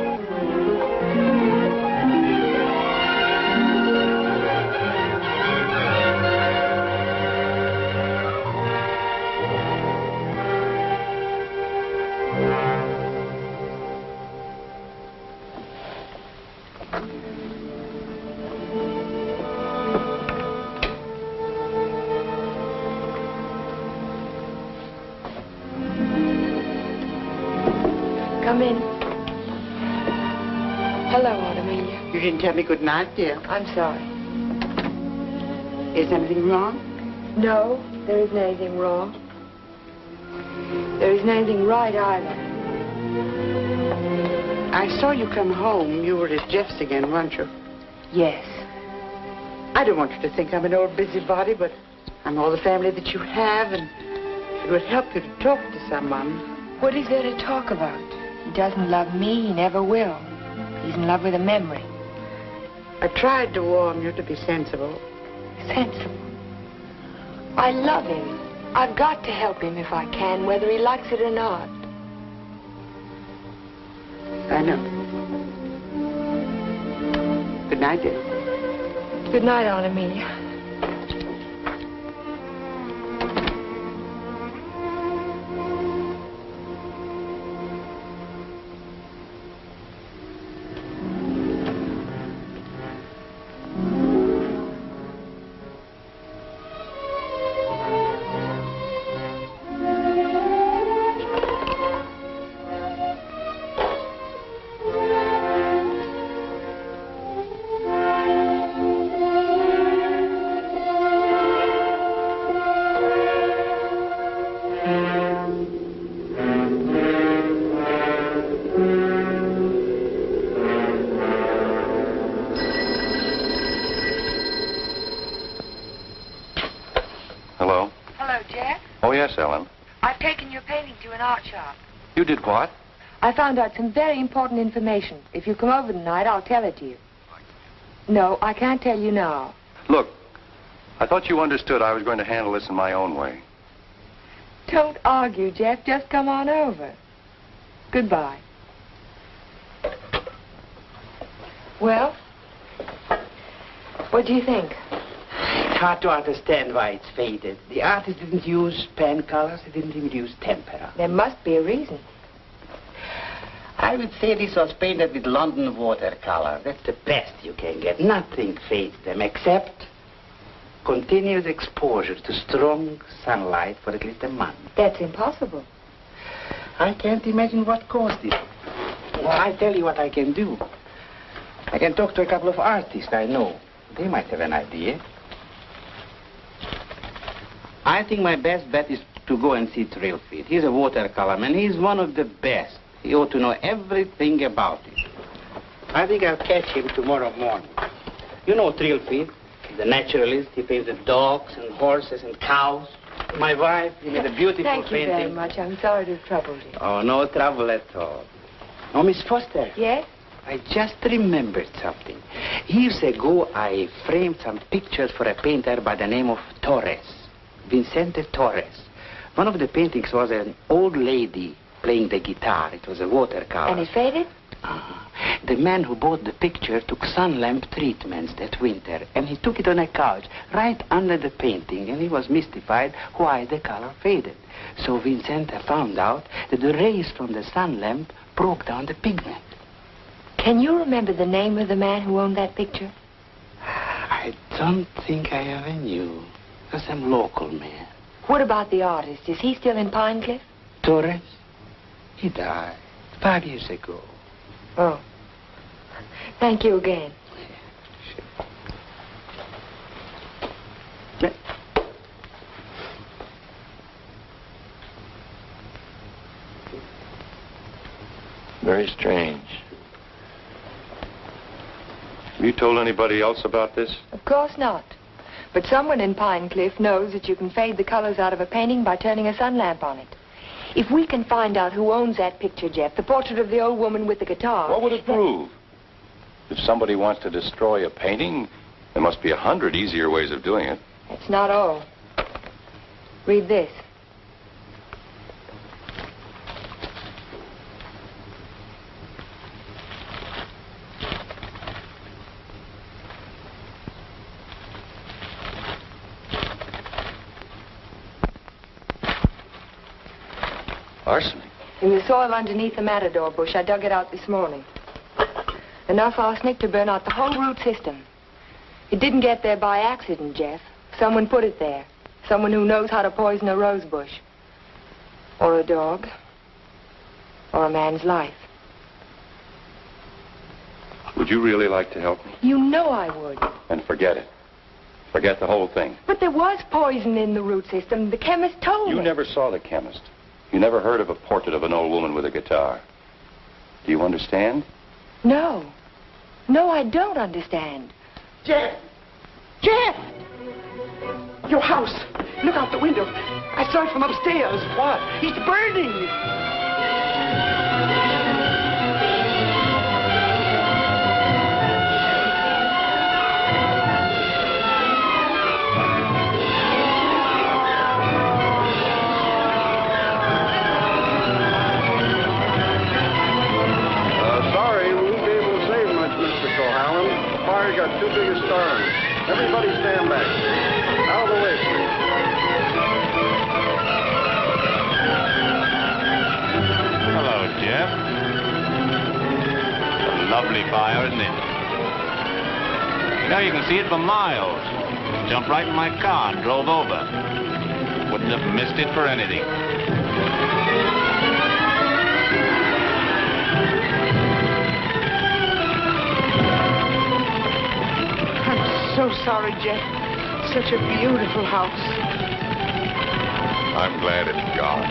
[SPEAKER 1] Come in. Hello, Aunt Amelia.
[SPEAKER 3] You didn't tell me good night, dear.
[SPEAKER 1] I'm sorry.
[SPEAKER 3] Is anything wrong?
[SPEAKER 1] No, there isn't anything wrong. There isn't anything right either.
[SPEAKER 3] I saw you come home. You were at Jeff's again, weren't you?
[SPEAKER 1] Yes.
[SPEAKER 3] I don't want you to think I'm an old busybody, but I'm all the family that you have, and it would help you to talk to someone.
[SPEAKER 1] What is there to talk about? He doesn't love me. He never will. He's in love with a memory.
[SPEAKER 3] I tried to warn you to be sensible.
[SPEAKER 1] Sensible. I love him. I've got to help him if I can, whether he likes it or not.
[SPEAKER 3] I know. Good night, dear.
[SPEAKER 1] Good night, Aunt Amelia.
[SPEAKER 4] Yes, Ellen.
[SPEAKER 1] I've taken your painting to an art shop.
[SPEAKER 4] You did what?
[SPEAKER 1] I found out some very important information. If you come over tonight, I'll tell it to you. No, I can't tell you now.
[SPEAKER 4] Look, I thought you understood I was going to handle this in my own way.
[SPEAKER 1] Don't argue, Jeff. Just come on over. Goodbye. Well, what do you think?
[SPEAKER 3] It's hard to understand why it's faded. The artist didn't use pen colors. He didn't even use tempera.
[SPEAKER 1] There must be a reason.
[SPEAKER 3] I would say this was painted with London watercolor. That's the best you can get. Nothing fades them except continuous exposure to strong sunlight for at least a month.
[SPEAKER 1] That's impossible.
[SPEAKER 3] I can't imagine what caused it. Well, I'll tell you what I can do. I can talk to a couple of artists I know. They might have an idea. I think my best bet is to go and see Trilfeed. He's a watercolor man. He's one of the best. He ought to know everything about it. I think I'll catch him tomorrow morning. You know Trilfeed, the naturalist. He paints the dogs and horses and cows. My wife, he made a beautiful
[SPEAKER 1] painting. Thank you very much. I'm sorry to have troubled you.
[SPEAKER 3] Oh, no trouble at all. Oh, Miss Foster.
[SPEAKER 1] Yes?
[SPEAKER 3] I just remembered something. Years ago, I framed some pictures for a painter by the name of Torres, Vicente Torres. One of the paintings was an old lady playing the guitar. It was a watercolor.
[SPEAKER 1] And it faded?
[SPEAKER 3] The man who bought the picture took sun lamp treatments that winter, and he took it on a couch right under the painting, and he was mystified why the color faded. So Vicente found out that the rays from the sun lamp broke down the pigment.
[SPEAKER 1] Can you remember the name of the man who owned that picture?
[SPEAKER 3] I don't think I ever knew. It was some local man.
[SPEAKER 1] What about the artist? Is he still in Pine Cliff?
[SPEAKER 3] Torres? He died 5 years ago.
[SPEAKER 1] Oh. Thank you again.
[SPEAKER 3] Sure.
[SPEAKER 4] Very strange. Have you told anybody else about this?
[SPEAKER 1] Of course not. But someone in Pine Cliff knows that you can fade the colors out of a painting by turning a sun lamp on it. If we can find out who owns that picture, Jeff, the portrait of the old woman with the guitar...
[SPEAKER 4] What would it prove? If somebody wants to destroy a painting, there must be 100 easier ways of doing it.
[SPEAKER 1] That's not all. Read this.
[SPEAKER 4] Arsenic?
[SPEAKER 1] In the soil underneath the matador bush. I dug it out this morning. Enough arsenic to burn out the whole root system. It didn't get there by accident, Jeff. Someone put it there. Someone who knows how to poison a rose bush. Or a dog. Or a man's life.
[SPEAKER 4] Would you really like to help me?
[SPEAKER 1] You know I would.
[SPEAKER 4] And forget it. Forget the whole thing.
[SPEAKER 1] But there was poison in the root system. The chemist told me.
[SPEAKER 4] You never saw the chemist. You never heard of a portrait of an old woman with a guitar. Do you understand?
[SPEAKER 1] No. No, I don't understand.
[SPEAKER 3] Jeff! Jeff! Your house. Look out the window. I saw it from upstairs.
[SPEAKER 2] What?
[SPEAKER 3] It's burning.
[SPEAKER 6] Sorry, we won't be able to save much, Mr. Cohalan. The fire's got too big a stern. Everybody stand back. Out of the way, please.
[SPEAKER 9] Hello, Jeff. A lovely fire, isn't it? You know, you can see it for miles. Jumped right in my car and drove over. Wouldn't have missed it for anything.
[SPEAKER 3] So sorry, Jeff. Such a beautiful house.
[SPEAKER 4] I'm glad it's gone.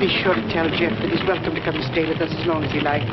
[SPEAKER 3] Be sure to tell Jeff that he's welcome to come and stay with us as long as he likes.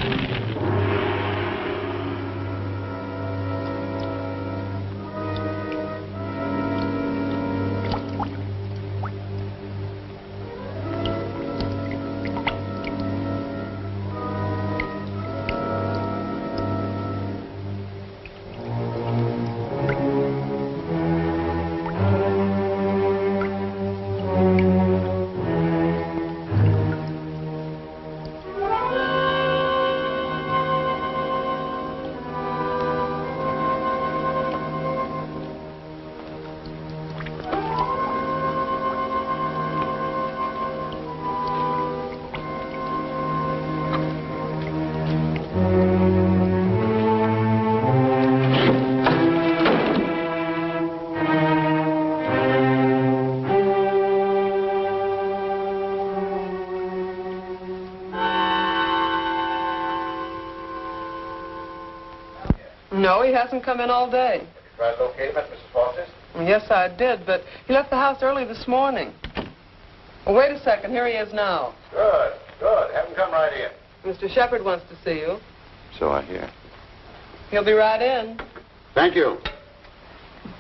[SPEAKER 7] No, he hasn't come in all day.
[SPEAKER 4] Have you tried to locate him at Mrs. Foster's?
[SPEAKER 7] Yes, I did, but he left the house early this morning. Well, wait a second. Here he is now.
[SPEAKER 4] Good, good. Have him come right in.
[SPEAKER 7] Mr. Shepard wants to see you.
[SPEAKER 4] So I hear.
[SPEAKER 7] He'll be right in.
[SPEAKER 8] Thank you.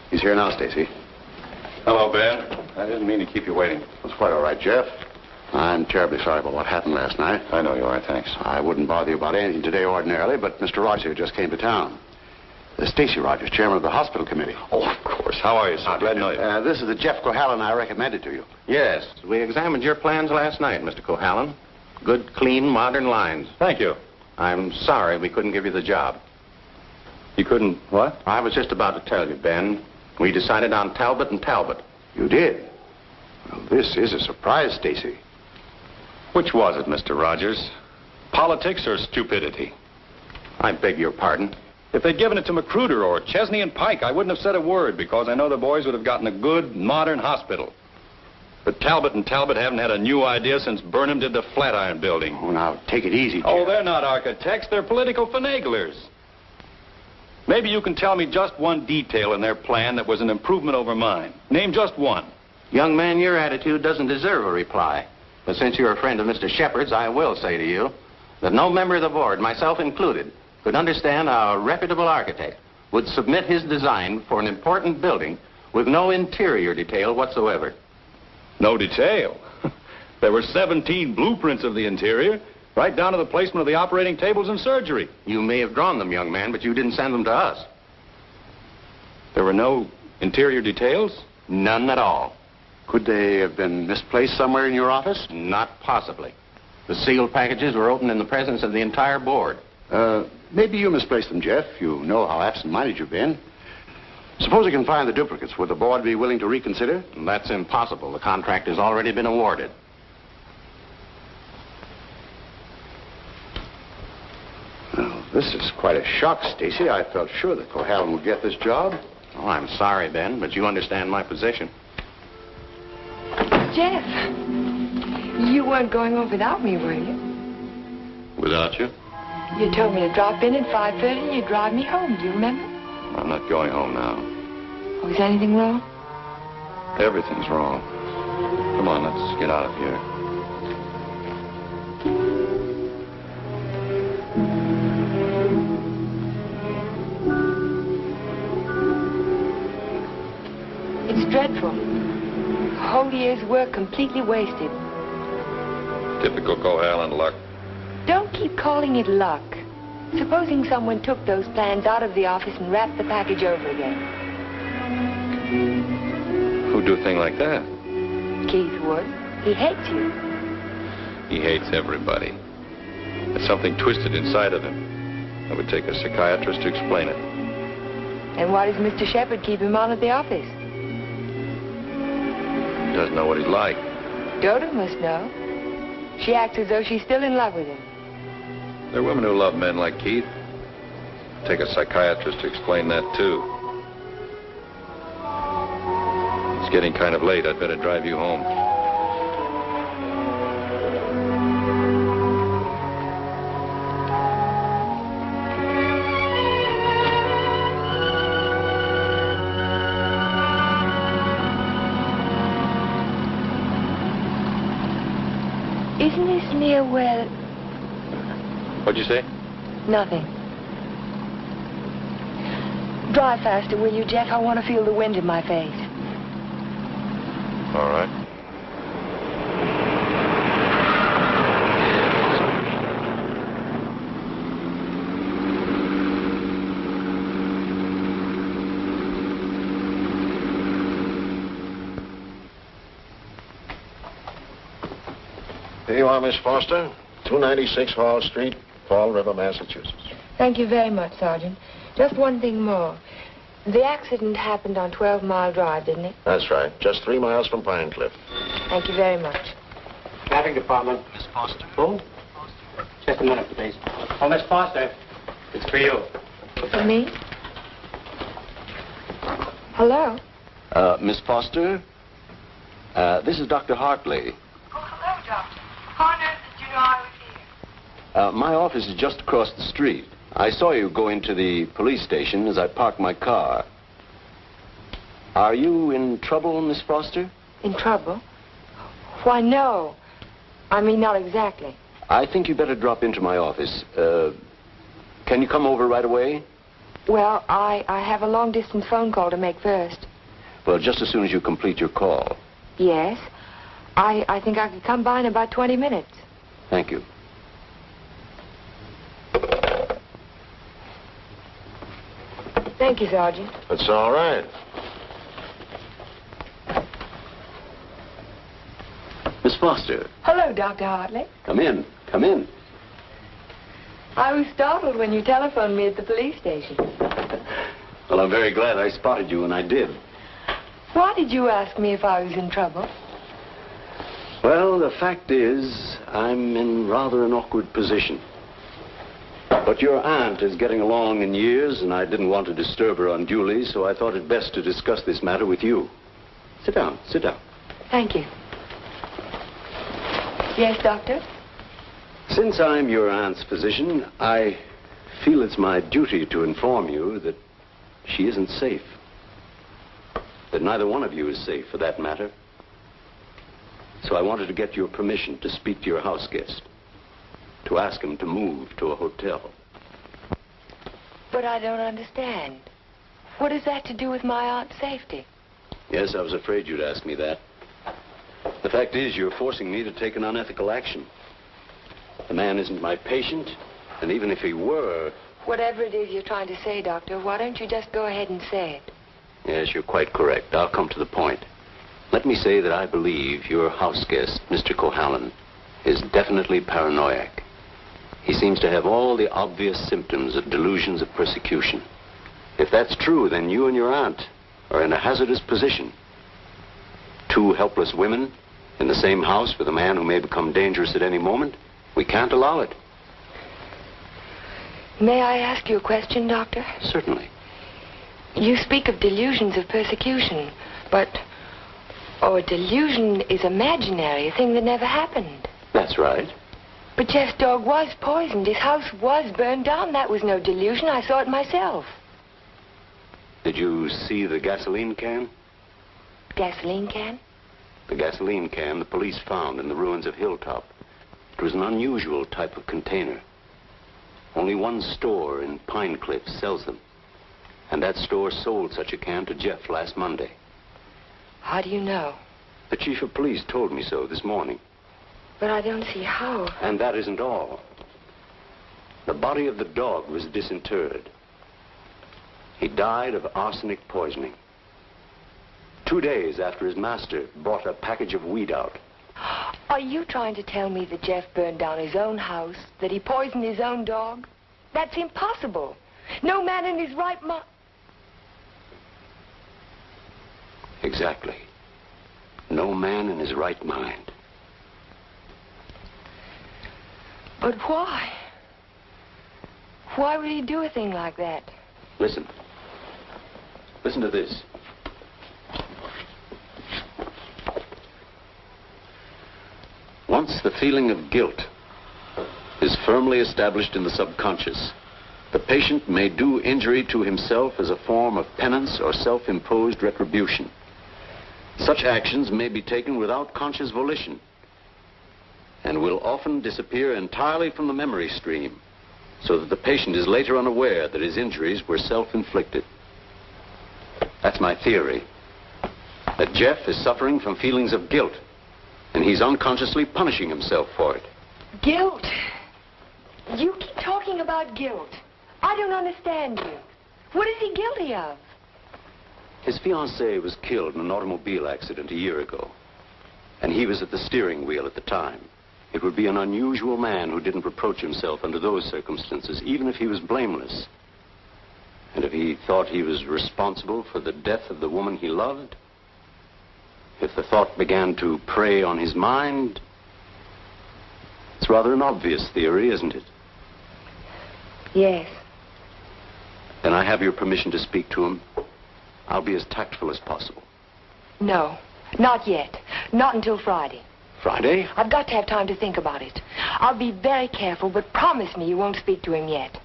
[SPEAKER 8] He's here now, Stacy.
[SPEAKER 4] Hello, Ben. I didn't mean to keep you waiting.
[SPEAKER 8] It's quite all right, Jeff. I'm terribly sorry about what happened last night.
[SPEAKER 4] I know you are, thanks.
[SPEAKER 8] I wouldn't bother you about anything today ordinarily, but Mr. Rogers just came to town. Stacy Rogers, chairman of the hospital committee.
[SPEAKER 4] Oh, of course. How are you, sir? Glad to know you.
[SPEAKER 8] This is the Jeff Cohalan I recommended to you.
[SPEAKER 9] Yes, we examined your plans last night, Mr. Cohalan. Good, clean, modern lines.
[SPEAKER 4] Thank you.
[SPEAKER 9] I'm sorry we couldn't give you the job.
[SPEAKER 4] You couldn't what?
[SPEAKER 9] I was just about to tell you, Ben. We decided on Talbot and Talbot.
[SPEAKER 8] You did? Well, this is a surprise, Stacy.
[SPEAKER 4] Which was it, Mr. Rogers? Politics or stupidity?
[SPEAKER 9] I beg your pardon.
[SPEAKER 4] If they'd given it to Magruder or Chesney and Pike, I wouldn't have said a word because I know the boys would have gotten a good, modern hospital. But Talbot and Talbot haven't had a new idea since Burnham did the Flatiron Building.
[SPEAKER 8] Oh, now, take it easy, Jeff.
[SPEAKER 4] Oh, they're not architects. They're political finaglers. Maybe you can tell me just one detail in their plan that was an improvement over mine. Name just one.
[SPEAKER 9] Young man, your attitude doesn't deserve a reply. But since you're a friend of Mr. Shepard's, I will say to you that no member of the board, myself included, could understand how a reputable architect would submit his design for an important building
[SPEAKER 4] with no interior detail whatsoever.
[SPEAKER 5] No detail. There were 17 blueprints of the interior, right down to the placement of the operating tables and surgery.
[SPEAKER 4] You may have drawn them, young man, but you didn't send them to us.
[SPEAKER 5] There were no interior details?
[SPEAKER 4] None at all.
[SPEAKER 8] Could they have been misplaced somewhere in your office?
[SPEAKER 4] Not possibly. The sealed packages were opened in the presence of the entire board.
[SPEAKER 8] Maybe you misplaced them, Jeff. You know how absent-minded you've been. Suppose you can find the duplicates. Would the board be willing to reconsider?
[SPEAKER 4] That's impossible. The contract has already been awarded.
[SPEAKER 8] Well, this is quite a shock, Stacy. I felt sure that Cohalan would get this job.
[SPEAKER 4] Oh, I'm sorry, Ben, but you understand my position.
[SPEAKER 1] Jeff, you weren't going home without me, were you?
[SPEAKER 5] Without you?
[SPEAKER 1] You told me to drop in at 5:30 and you'd drive me home. Do you remember?
[SPEAKER 5] I'm not going home now.
[SPEAKER 1] Oh, is anything wrong?
[SPEAKER 5] Everything's wrong. Come on, let's get out of here.
[SPEAKER 1] It's dreadful. A whole year's work completely wasted.
[SPEAKER 5] Typical Cohalan luck.
[SPEAKER 1] Don't keep calling it luck. Supposing someone took those plans out of the office and wrapped the package over again.
[SPEAKER 5] Who'd do a thing like that?
[SPEAKER 1] Keith would. He hates you.
[SPEAKER 5] He hates everybody. There's something twisted inside of him. It would take a psychiatrist to explain it.
[SPEAKER 1] And why does Mr. Shepard keep him on at the office?
[SPEAKER 5] He doesn't know what he's like.
[SPEAKER 1] Dodo must know. She acts as though she's still in love with him.
[SPEAKER 5] There are women who love men like Keith. Take a psychiatrist to explain that, too. It's getting kind of late. I'd better drive you home.
[SPEAKER 1] Isn't this near where...
[SPEAKER 5] What'd you say?
[SPEAKER 1] Nothing. Drive faster, will you, Jeff? I want to feel the wind in my face.
[SPEAKER 5] All right.
[SPEAKER 6] Here you are, Miss Foster. 296 Hall Street, Fall River, Massachusetts.
[SPEAKER 1] Thank you very much, Sergeant. Just one thing more. The accident happened on 12 Mile Drive, didn't it?
[SPEAKER 6] That's right. Just 3 miles from Pine Cliff.
[SPEAKER 1] Thank you very much.
[SPEAKER 2] Traffic department. Miss Foster. Who? Just a minute, please. Oh, Miss Foster. It's for you.
[SPEAKER 1] For me? Hello?
[SPEAKER 5] Miss Foster? This is Dr. Hartley.
[SPEAKER 1] Oh, hello, Doctor. How on earth did you know I was here?
[SPEAKER 5] My office is just across the street. I saw you go into the police station as I parked my car. Are you in trouble, Miss Foster?
[SPEAKER 1] In trouble? Why, no. I mean, not exactly.
[SPEAKER 5] I think you better drop into my office. Can you come over right away?
[SPEAKER 1] Well, I have a long-distance phone call to make first.
[SPEAKER 5] Well, just as soon as you complete your call.
[SPEAKER 1] Yes. I think I could come by in about 20 minutes.
[SPEAKER 5] Thank you.
[SPEAKER 1] Thank you, Sergeant.
[SPEAKER 6] That's all right.
[SPEAKER 5] Miss Foster.
[SPEAKER 1] Hello, Dr. Hartley.
[SPEAKER 5] Come in. Come in.
[SPEAKER 1] I was startled when you telephoned me at the police station.
[SPEAKER 5] Well, I'm very glad I spotted you when I did.
[SPEAKER 1] Why did you ask me if I was in trouble?
[SPEAKER 5] Well, the fact is, I'm in rather an awkward position. But your aunt is getting along in years, and I didn't want to disturb her unduly, so I thought it best to discuss this matter with you. Sit down, sit down.
[SPEAKER 1] Thank you. Yes, Doctor?
[SPEAKER 5] Since I'm your aunt's physician, I feel it's my duty to inform you that she isn't safe. That neither one of you is safe, for that matter. So I wanted to get your permission to speak to your house guest, to ask him to move to a hotel.
[SPEAKER 1] But I don't understand. What has that to do with my aunt's safety?
[SPEAKER 5] Yes, I was afraid you'd ask me that. The fact is, you're forcing me to take an unethical action. The man isn't my patient, and even if he were...
[SPEAKER 1] Whatever it is you're trying to say, Doctor, why don't you just go ahead and say it?
[SPEAKER 5] Yes, you're quite correct. I'll come to the point. Let me say that I believe your house guest, Mr. Cohalan, is definitely paranoiac. He seems to have all the obvious symptoms of delusions of persecution. If that's true, then you and your aunt are in a hazardous position. Two helpless women in the same house with a man who may become dangerous at any moment. We can't allow it.
[SPEAKER 1] May I ask you a question, Doctor?
[SPEAKER 5] Certainly.
[SPEAKER 1] You speak of delusions of persecution, but... Oh, a delusion is imaginary, a thing that never happened.
[SPEAKER 5] That's right.
[SPEAKER 1] But Jeff's dog was poisoned. His house was burned down. That was no delusion. I saw it myself.
[SPEAKER 5] Did you see the gasoline can?
[SPEAKER 1] Gasoline can?
[SPEAKER 5] The gasoline can the police found in the ruins of Hilltop. It was an unusual type of container. Only one store in Pine Cliff sells them. And that store sold such a can to Jeff last Monday.
[SPEAKER 1] How do you know?
[SPEAKER 5] The chief of police told me so this morning.
[SPEAKER 1] But I don't see how.
[SPEAKER 5] And that isn't all. The body of the dog was disinterred. He died of arsenic poisoning. 2 days after his master brought a package of weed out.
[SPEAKER 1] Are you trying to tell me that Jeff burned down his own house, that he poisoned his own dog? That's impossible. No man in his right mind...
[SPEAKER 5] Exactly. No man in his right mind.
[SPEAKER 1] But why? Why would he do a thing like that?
[SPEAKER 5] Listen. Listen to this. Once the feeling of guilt is firmly established in the subconscious, the patient may do injury to himself as a form of penance or self-imposed retribution. Such actions may be taken without conscious volition and will often disappear entirely from the memory stream, so that the patient is later unaware that his injuries were self-inflicted. That's my theory, that Jeff is suffering from feelings of guilt, and he's unconsciously punishing himself for it.
[SPEAKER 1] Guilt? You keep talking about guilt. I don't understand you. What is he guilty of?
[SPEAKER 5] His fiancée was killed in an automobile accident a year ago, and he was at the steering wheel at the time. It would be an unusual man who didn't reproach himself under those circumstances, even if he was blameless. And if he thought he was responsible for the death of the woman he loved, if the thought began to prey on his mind, it's rather an obvious theory, isn't it?
[SPEAKER 1] Yes.
[SPEAKER 5] Then I have your permission to speak to him. I'll be as tactful as possible.
[SPEAKER 1] No, not yet. Not until Friday.
[SPEAKER 5] Friday?
[SPEAKER 1] I've got to have time to think about it. I'll be very careful, but promise me you won't speak to him yet.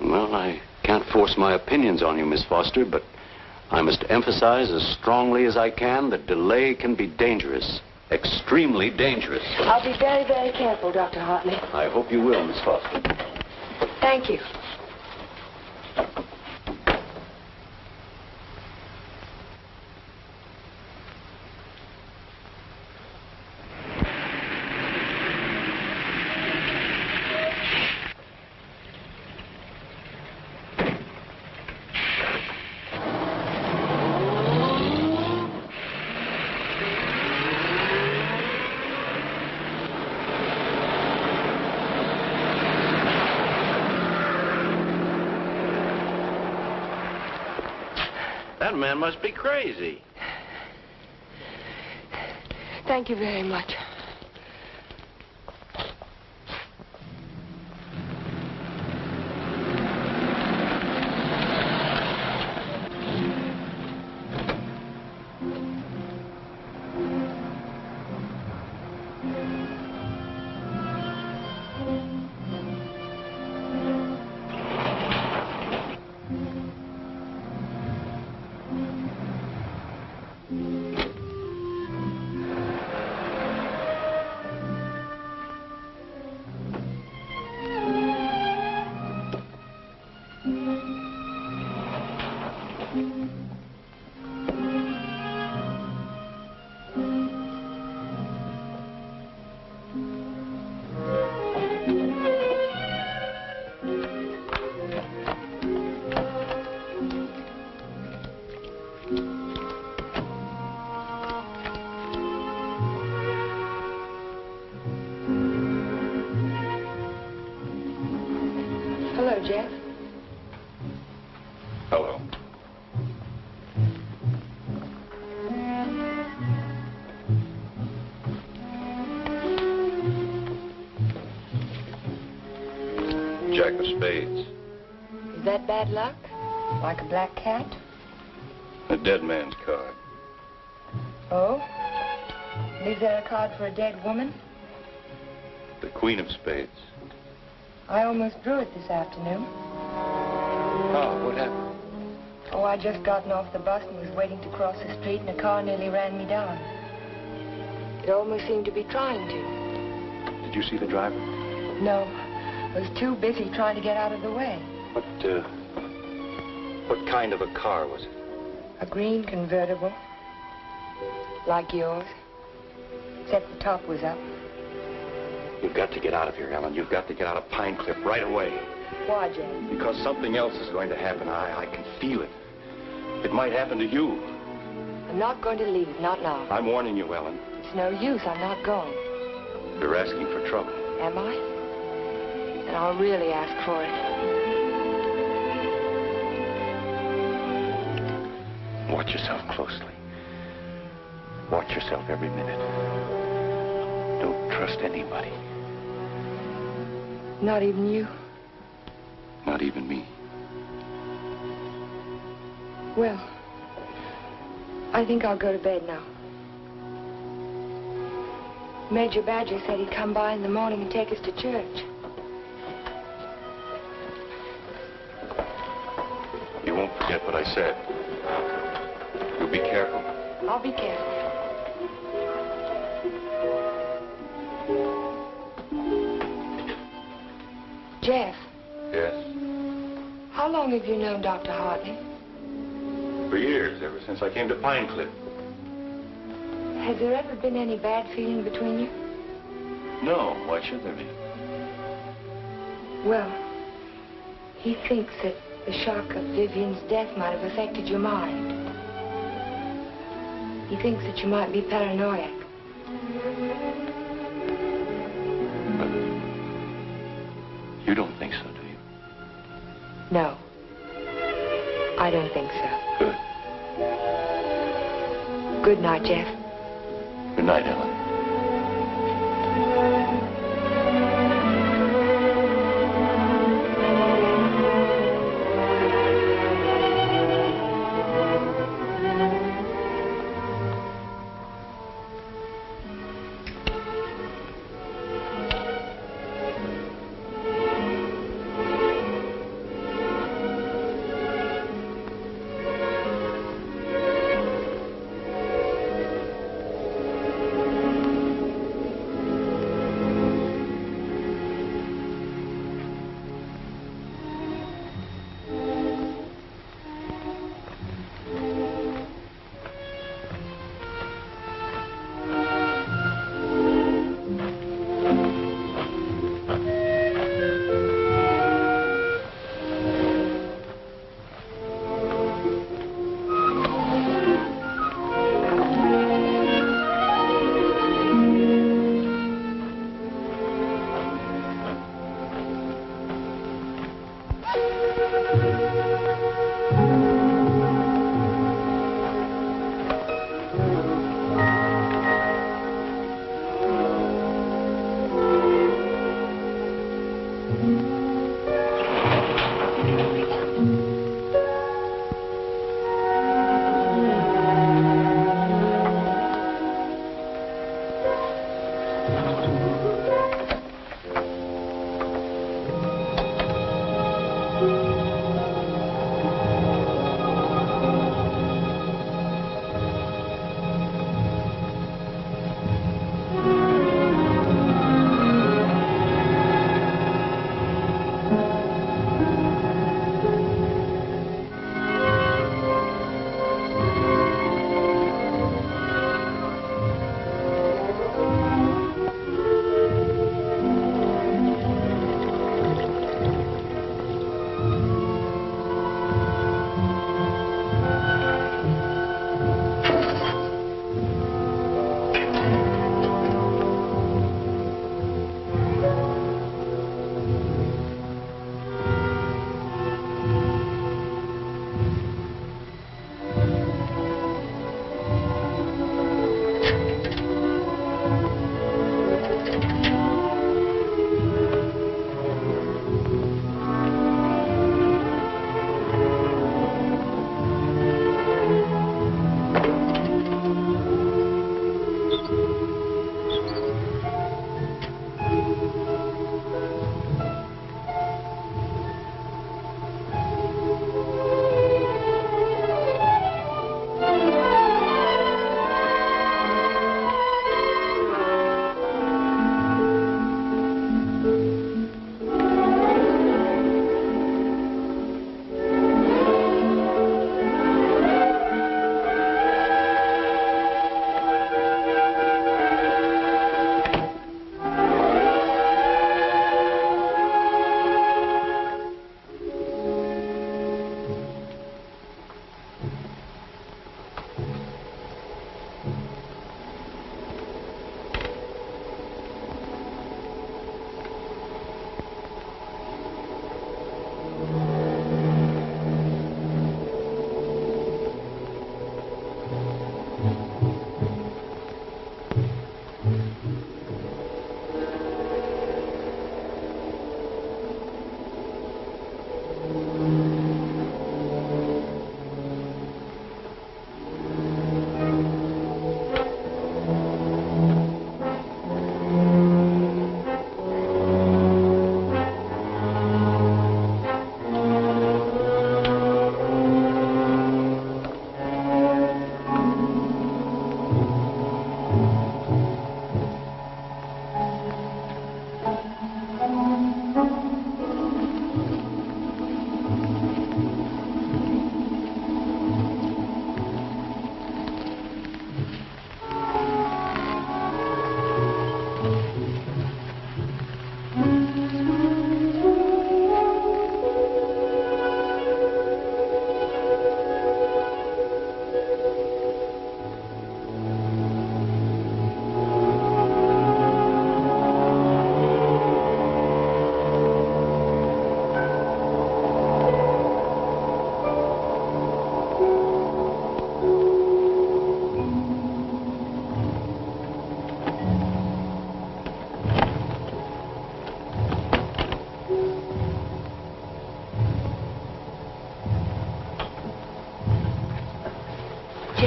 [SPEAKER 5] Well, I can't force my opinions on you, Miss Foster, but I must emphasize as strongly as I can that delay can be dangerous. Extremely dangerous.
[SPEAKER 1] I'll be very, very careful, Dr. Hartley.
[SPEAKER 5] I hope you will, Miss Foster.
[SPEAKER 1] Thank you.
[SPEAKER 6] That man must be crazy.
[SPEAKER 1] Thank you very much.
[SPEAKER 4] Jack of spades.
[SPEAKER 1] Is that bad luck? Like a black cat?
[SPEAKER 4] A dead man's card.
[SPEAKER 1] Oh? And is there a card for a dead woman?
[SPEAKER 4] The Queen of Spades.
[SPEAKER 1] I almost drew it this afternoon.
[SPEAKER 4] Oh, what happened?
[SPEAKER 1] Oh, I just gotten off the bus and was waiting to cross the street and a car nearly ran me down. It almost seemed to be trying to.
[SPEAKER 4] Did you see the driver?
[SPEAKER 1] No. I was too busy trying to get out of the way.
[SPEAKER 4] What kind of a car was it?
[SPEAKER 1] A green convertible. Like yours. Except the top was up.
[SPEAKER 4] You've got to get out of here, Ellen. You've got to get out of Pine Cliff right away.
[SPEAKER 1] Why, James?
[SPEAKER 4] Because something else is going to happen. I can feel it. It might happen to you.
[SPEAKER 1] I'm not going to leave, not now.
[SPEAKER 4] I'm warning you, Ellen.
[SPEAKER 1] It's no use, I'm not going.
[SPEAKER 4] You're asking for trouble.
[SPEAKER 1] Am I? Then I'll really ask for it.
[SPEAKER 4] Watch yourself closely. Watch yourself every minute. Don't trust anybody.
[SPEAKER 1] Not even you?
[SPEAKER 4] Not even me.
[SPEAKER 1] Well, I think I'll go to bed now. Major Badger said he'd come by in the morning and take us to church.
[SPEAKER 4] You won't forget what I said. You'll be careful.
[SPEAKER 1] I'll be careful. Jeff.
[SPEAKER 4] Yes?
[SPEAKER 1] How long have you known Dr. Hartley?
[SPEAKER 4] For years, ever since I came to Pine Cliff.
[SPEAKER 1] Has there ever been any bad feeling between you?
[SPEAKER 4] No, why should there be?
[SPEAKER 1] Well, he thinks that the shock of Vivian's death might have affected your mind. He thinks that you might be paranoiac.
[SPEAKER 4] But you don't think so, do you?
[SPEAKER 1] No. I don't think so.
[SPEAKER 4] Good.
[SPEAKER 1] Good night, Jeff.
[SPEAKER 4] Good night, Ellen.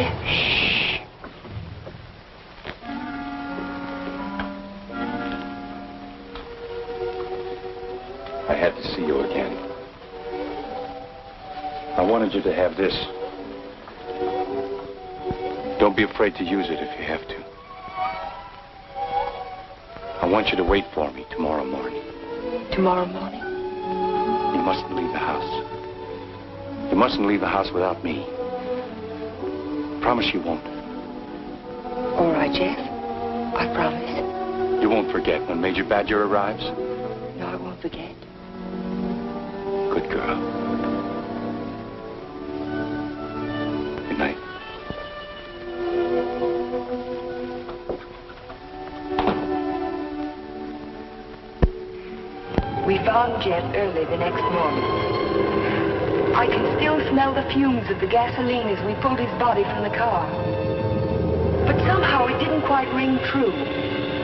[SPEAKER 1] Jeff.
[SPEAKER 8] Shh. I had to see you again. I wanted you to have this. Don't be afraid to use it if you have to. I want you to wait for me tomorrow morning.
[SPEAKER 1] Tomorrow morning?
[SPEAKER 8] You mustn't leave the house. You mustn't leave the house without me. Promise you won't.
[SPEAKER 1] All right, Jeff. I promise.
[SPEAKER 8] You won't forget when Major Badger arrives?
[SPEAKER 1] No, I won't forget.
[SPEAKER 8] Good girl. Good night.
[SPEAKER 1] We found Jeff early the next morning. I can still smell the fumes of the gasoline as we pulled his body from the car. But somehow it didn't quite ring true.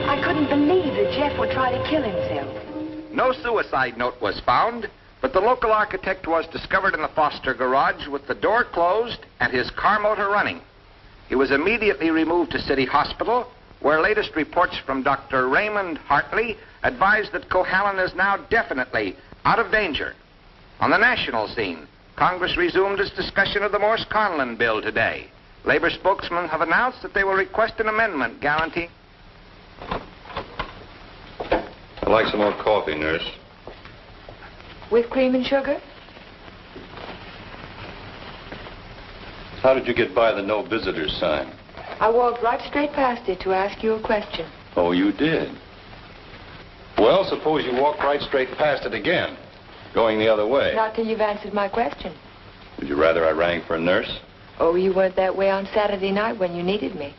[SPEAKER 1] I couldn't believe that Jeff would try to kill himself.
[SPEAKER 4] No suicide note was found, but the local architect was discovered in the Foster garage with the door closed and his car motor running. He was immediately removed to City Hospital, where latest reports from Dr. Raymond Hartley advised that Cohalan is now definitely out of danger. On the national scene, Congress resumed its discussion of the Morse-Conlon bill today. Labor spokesmen have announced that they will request an amendment guaranteeing...
[SPEAKER 5] I'd like some more coffee, nurse.
[SPEAKER 1] With cream and sugar?
[SPEAKER 5] How did you get by the no visitors sign?
[SPEAKER 1] I walked right straight past it to ask you a question.
[SPEAKER 5] Oh, you did? Well, suppose you walked right straight past it again, going the other way.
[SPEAKER 1] Not till you've answered my question.
[SPEAKER 5] Would you rather I rang for a nurse?
[SPEAKER 1] Oh, you weren't that way on Saturday night when you needed me.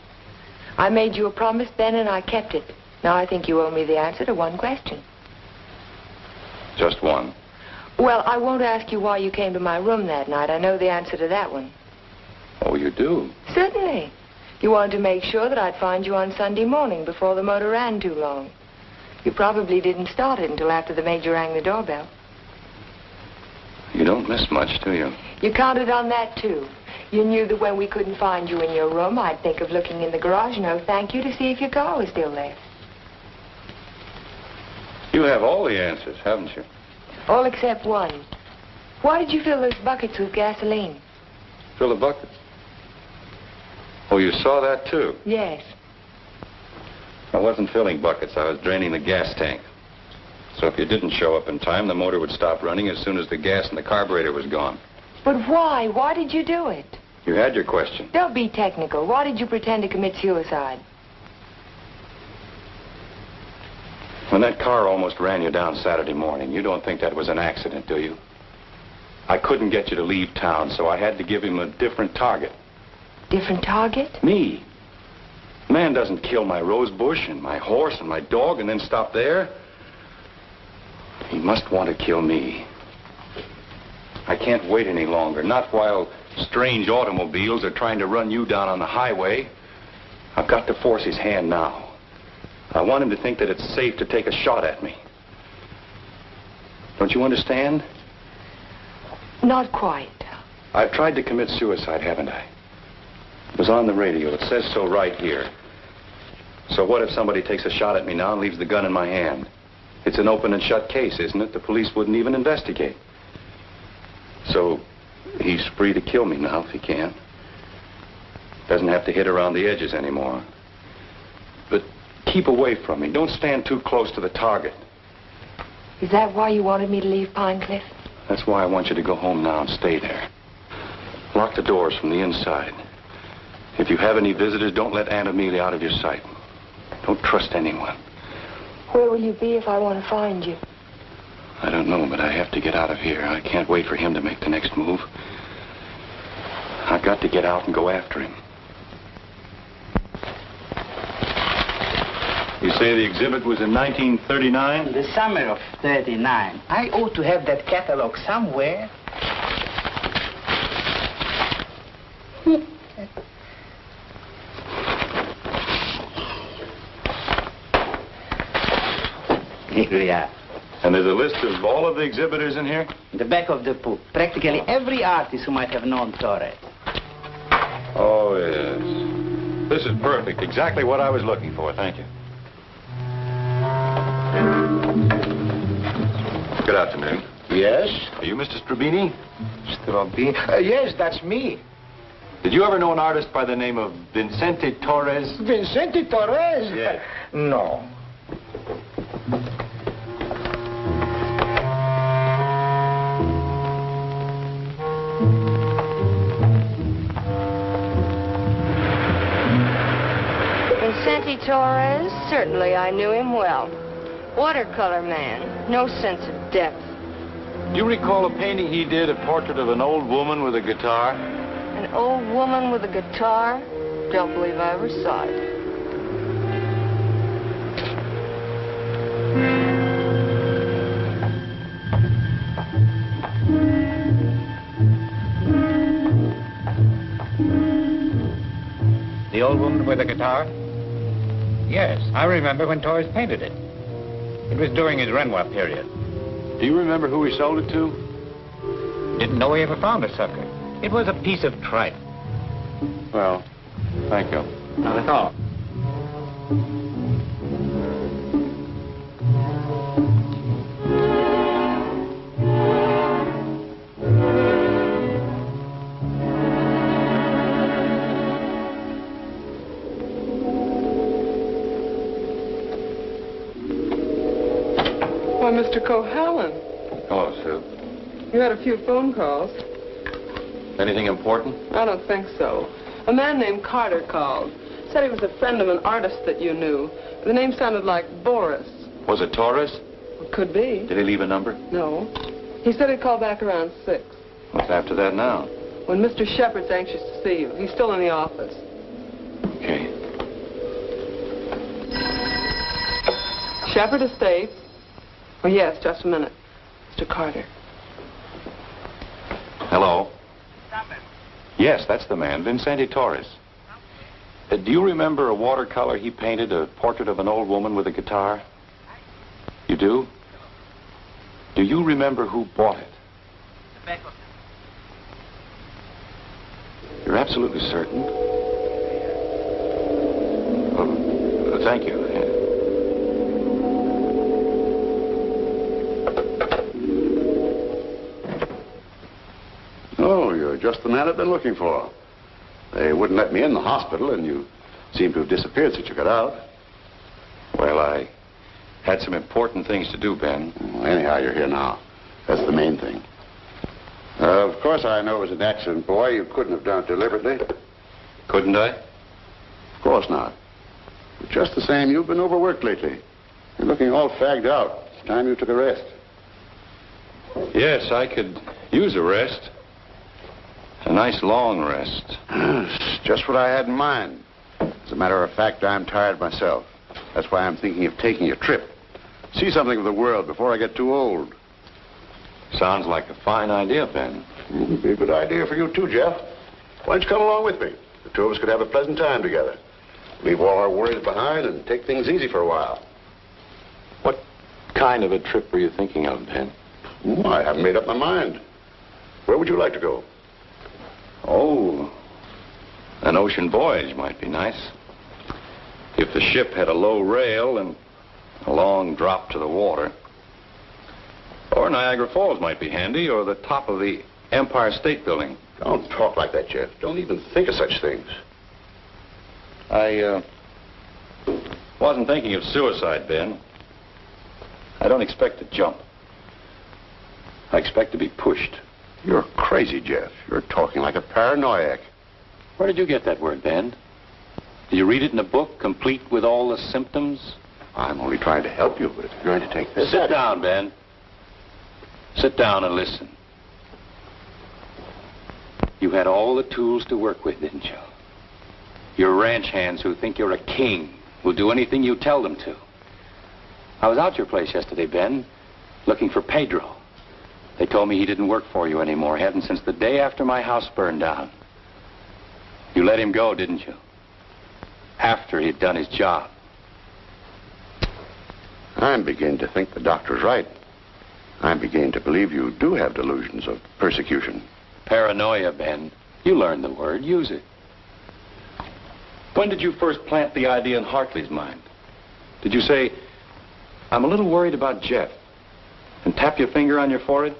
[SPEAKER 1] I made you a promise then and I kept it. Now I think you owe me the answer to one question.
[SPEAKER 5] Just one.
[SPEAKER 1] Well, I won't ask you why you came to my room that night. I know the answer to that one.
[SPEAKER 5] Oh, you do?
[SPEAKER 1] Certainly. You wanted to make sure that I'd find you on Sunday morning before the motor ran too long. You probably didn't start it until after the major rang the doorbell.
[SPEAKER 5] You don't miss much, do you?
[SPEAKER 1] You counted on that, too. You knew that when we couldn't find you in your room, I'd think of looking in the garage and oh, thank you to see if your car was still there.
[SPEAKER 5] You have all the answers, haven't you?
[SPEAKER 1] All except one. Why did you fill those buckets with gasoline?
[SPEAKER 5] Fill the buckets? Oh, you saw that, too?
[SPEAKER 1] Yes.
[SPEAKER 5] I wasn't filling buckets. I was draining the gas tank. So if you didn't show up in time, the motor would stop running as soon as the gas in the carburetor was gone.
[SPEAKER 1] But why? Why did you do it?
[SPEAKER 5] You had your question.
[SPEAKER 1] Don't be technical. Why did you pretend to commit suicide?
[SPEAKER 8] When that car almost ran you down Saturday morning, you don't think that was an accident, do you? I couldn't get you to leave town, so I had to give him a different target.
[SPEAKER 1] Different target?
[SPEAKER 8] Me. Man doesn't kill my rose bush and my horse and my dog and then stop there. He must want to kill me. I can't wait any longer, not while strange automobiles are trying to run you down on the highway. I've got to force his hand now. I want him to think that it's safe to take a shot at me. Don't you understand?
[SPEAKER 1] Not quite.
[SPEAKER 8] I've tried to commit suicide, haven't I? It was on the radio. It says so right here. So what if somebody takes a shot at me now and leaves the gun in my hand? It's an open and shut case, isn't it? The police wouldn't even investigate. So he's free to kill me now if he can. Doesn't have to hit around the edges anymore. But keep away from me. Don't stand too close to the target.
[SPEAKER 1] Is that why you wanted me to leave Pine Cliff?
[SPEAKER 8] That's why I want you to go home now and stay there. Lock the doors from the inside. If you have any visitors, don't let Aunt Amelia out of your sight. Don't trust anyone.
[SPEAKER 1] Where will you be if I want to find you?
[SPEAKER 8] I don't know, but I have to get out of here. I can't wait for him to make the next move. I've got to get out and go after him. You say the exhibit was in 1939?
[SPEAKER 2] The summer of 39. I ought to have that catalog somewhere. Here we are.
[SPEAKER 8] And there's a list of all of the exhibitors in here?
[SPEAKER 2] In the back of the book. Practically every artist who might have known Torre.
[SPEAKER 8] Oh, yes. This is perfect. Exactly what I was looking for. Thank you. Good afternoon.
[SPEAKER 10] Yes?
[SPEAKER 8] Are you Mr. Strabini?
[SPEAKER 10] Strabini? Yes, that's me.
[SPEAKER 8] Did you ever know an artist by the name of Vincente Torres?
[SPEAKER 10] Vincente Torres?
[SPEAKER 8] Yes.
[SPEAKER 10] No.
[SPEAKER 1] Vincente Torres? Certainly I knew him well. Watercolor man. No sense of depth.
[SPEAKER 8] Do you recall a painting he did, a portrait of an old woman with a guitar?
[SPEAKER 1] An old woman with a guitar? Don't believe I ever saw it.
[SPEAKER 2] The old woman with a guitar? Yes, I remember when Torres painted it. It was during his Renoir period.
[SPEAKER 8] Do you remember who he sold it to?
[SPEAKER 2] Didn't know he ever found a sucker. It was a piece of tripe.
[SPEAKER 8] Well, thank you.
[SPEAKER 2] Not at all.
[SPEAKER 7] Why, Mr. Cohalan,
[SPEAKER 8] Hello, Sue.
[SPEAKER 7] you had a few phone calls.
[SPEAKER 8] Anything important?
[SPEAKER 7] I don't think so. A man named Carter called. Said he was a friend of an artist that you knew. The name sounded like Boris.
[SPEAKER 8] Was it Torres?
[SPEAKER 7] Could be.
[SPEAKER 8] Did he leave a number?
[SPEAKER 7] No. He said he'd call back around 6.
[SPEAKER 8] What's after that now?
[SPEAKER 7] When Mr. Shepard's anxious to see you. He's still in the office.
[SPEAKER 8] Okay.
[SPEAKER 7] Shepard Estates. Oh, yes, just a minute. Mr. Carter.
[SPEAKER 8] Hello? Yes, that's the man, Vincente Torres. Do you remember a watercolor he painted, a portrait of an old woman with a guitar? You do? Do you remember who bought it? You're absolutely certain? Oh, thank you.
[SPEAKER 6] Oh, you're just the man I've been looking for. They wouldn't let me in the hospital, and you seem to have disappeared since you got out.
[SPEAKER 8] Well, I had some important things to do, Ben.
[SPEAKER 6] Well, anyhow, you're here now. That's the main thing. Of course, I know it was an accident, boy. You couldn't have done it deliberately.
[SPEAKER 8] Couldn't I?
[SPEAKER 6] Of course not. But just the same, you've been overworked lately. You're looking all fagged out. It's time you took a rest.
[SPEAKER 8] Yes, I could use a rest. A nice long rest.
[SPEAKER 6] Just what I had in mind. As a matter of fact, I'm tired myself. That's why I'm thinking of taking a trip. See something of the world before I get too old.
[SPEAKER 8] Sounds like a fine idea, Ben.
[SPEAKER 6] It'd be a good idea for you too, Jeff. Why don't you come along with me? The two of us could have a pleasant time together. Leave all our worries behind and take things easy for a while.
[SPEAKER 8] What kind of a trip were you thinking of, Ben?
[SPEAKER 6] I haven't made up my mind. Where would you like to go?
[SPEAKER 8] Oh, an ocean voyage might be nice. If the ship had a low rail and a long drop to the water. Or Niagara Falls might be handy, or the top of the Empire State Building.
[SPEAKER 6] Don't talk like that, Jeff. Don't even think of such things.
[SPEAKER 8] I wasn't thinking of suicide, Ben. I don't expect to jump. I expect to be pushed.
[SPEAKER 6] You're crazy, Jeff. You're talking like a paranoiac.
[SPEAKER 8] Where did you get that word, Ben? Did you read it in a book, complete with all the symptoms?
[SPEAKER 6] I'm only trying to help you, but if you're going to take this...
[SPEAKER 8] Sit down, Ben. Sit down and listen. You had all the tools to work with, didn't you? You're ranch hands who think you're a king, who'll do anything you tell them to. I was out your place yesterday, Ben, looking for Pedro. They told me he didn't work for you anymore. He hadn't since the day after my house burned down. You let him go, didn't you? After he'd done his job.
[SPEAKER 6] I'm beginning to think the doctor's right. I'm beginning to believe you do have delusions of persecution.
[SPEAKER 8] Paranoia, Ben. You learned the word. Use it. When did you first plant the idea in Hartley's mind? Did you say, I'm a little worried about Jeff, and tap your finger on your forehead?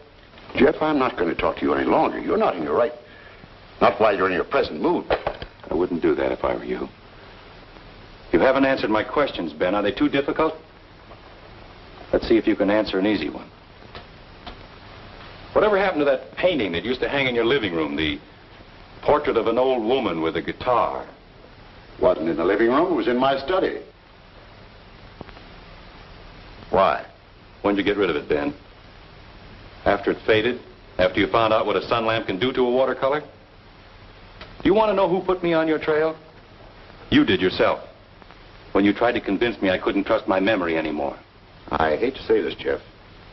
[SPEAKER 6] Jeff, I'm not going to talk to you any longer. You're not in your right. Not while you're in your present mood.
[SPEAKER 8] I wouldn't do that if I were you. You haven't answered my questions, Ben. Are they too difficult? Let's see if you can answer an easy one. Whatever happened to that painting that used to hang in your living room, the portrait of an old woman with a guitar?
[SPEAKER 6] Wasn't in the living room. It was in my study. Why?
[SPEAKER 8] When'd you get rid of it, Ben? After it faded? After you found out what a sun lamp can do to a watercolor? Do you want to know who put me on your trail? You did yourself. When you tried to convince me I couldn't trust my memory anymore.
[SPEAKER 6] I hate to say this, Jeff,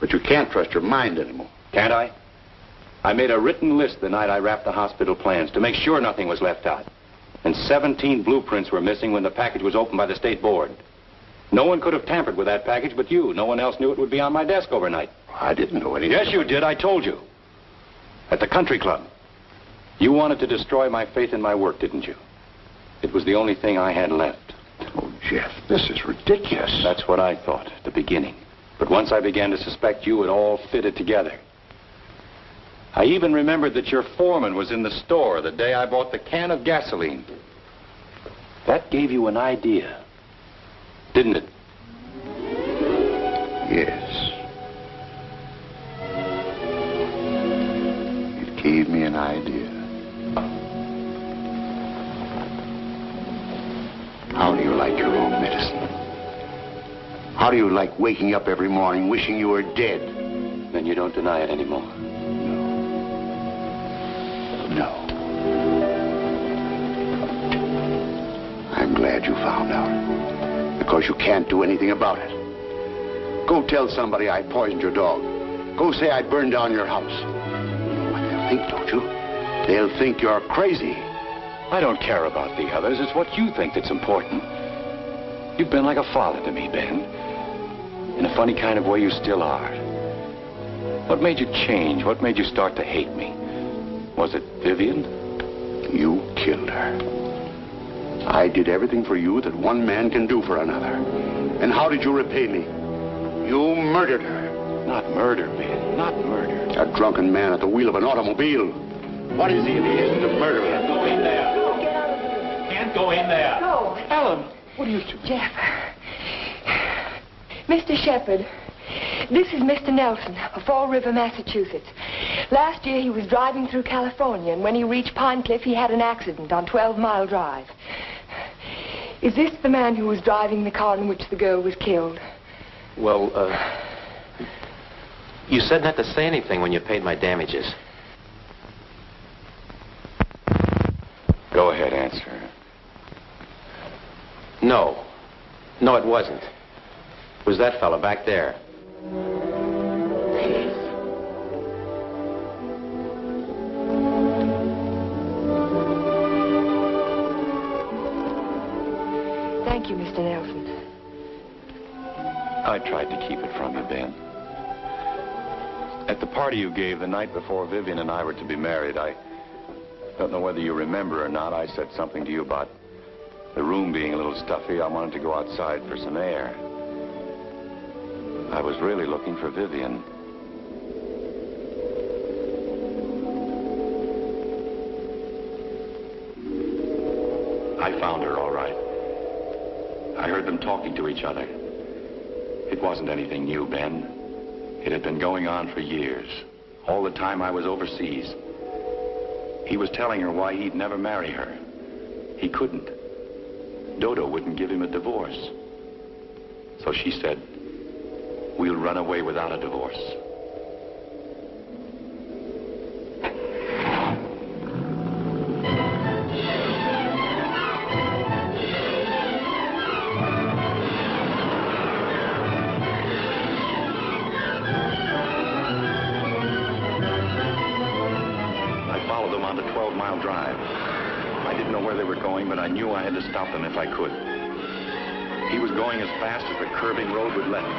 [SPEAKER 6] but you can't trust your mind anymore.
[SPEAKER 8] Can't I? I made a written list the night I wrapped the hospital plans to make sure nothing was left out. And 17 blueprints were missing when the package was opened by the state board. No one could have tampered with that package but you. No one else knew it would be on my desk overnight.
[SPEAKER 6] I didn't know anything.
[SPEAKER 8] Yes, you did. I told you. At the country club. You wanted to destroy my faith in my work, didn't you? It was the only thing I had left.
[SPEAKER 6] Oh, Jeff, this is ridiculous.
[SPEAKER 8] That's what I thought at the beginning. But once I began to suspect you, it all fitted together. I even remembered that your foreman was in the store the day I bought the can of gasoline. That gave you an idea, didn't it?
[SPEAKER 6] Yes. It gave me an idea. How do you like your own medicine? How do you like waking up every morning wishing you were dead?
[SPEAKER 8] Then you don't deny it anymore.
[SPEAKER 6] No. I'm glad you found out. Because you can't do anything about it. Go tell somebody I poisoned your dog. Go say I burned down your house. You know what they'll think, don't you? They'll think you're crazy.
[SPEAKER 8] I don't care about the others. It's what you think that's important. You've been like a father to me, Ben. In a funny kind of way, you still are. What made you change? What made you start to hate me? Was it Vivian?
[SPEAKER 6] You killed her. I did everything for you that one man can do for another. And how did you repay me? You murdered her.
[SPEAKER 8] Not murder, Ben. Not murder.
[SPEAKER 6] A drunken man at the wheel of an automobile. What is he if he isn't a murderer?
[SPEAKER 9] Can't go in there. Can't go in there.
[SPEAKER 1] No.
[SPEAKER 8] Ellen, what are you doing?
[SPEAKER 1] Jeff. Mr. Shepard, this is Mr. Nelson of Fall River, Massachusetts. Last year he was driving through California, and when he reached Pine Cliff, he had an accident on 12 Mile Drive. Is this the man who was driving the car in which the girl was killed?
[SPEAKER 11] Well, you said not to say anything when you paid my damages.
[SPEAKER 8] Go ahead, answer.
[SPEAKER 11] No. No, it wasn't. It was that fella back there.
[SPEAKER 1] Thank you, Mr. Nelson.
[SPEAKER 8] I tried to keep it from you, Ben. At the party you gave the night before Vivian and I were to be married, I don't know whether you remember or not, I said something to you about the room being a little stuffy. I wanted to go outside for some air. I was really looking for Vivian. I found her, all right. I heard them talking to each other. It wasn't anything new, Ben. It had been going on for years. All the time I was overseas. He was telling her why he'd never marry her. He couldn't. Dodo wouldn't give him a divorce. So she said, we'll run away without a divorce. I followed them onto 12 Mile Drive. I didn't know where they were going, but I knew I had to stop them if I could. He was going as fast as the curving road would let him.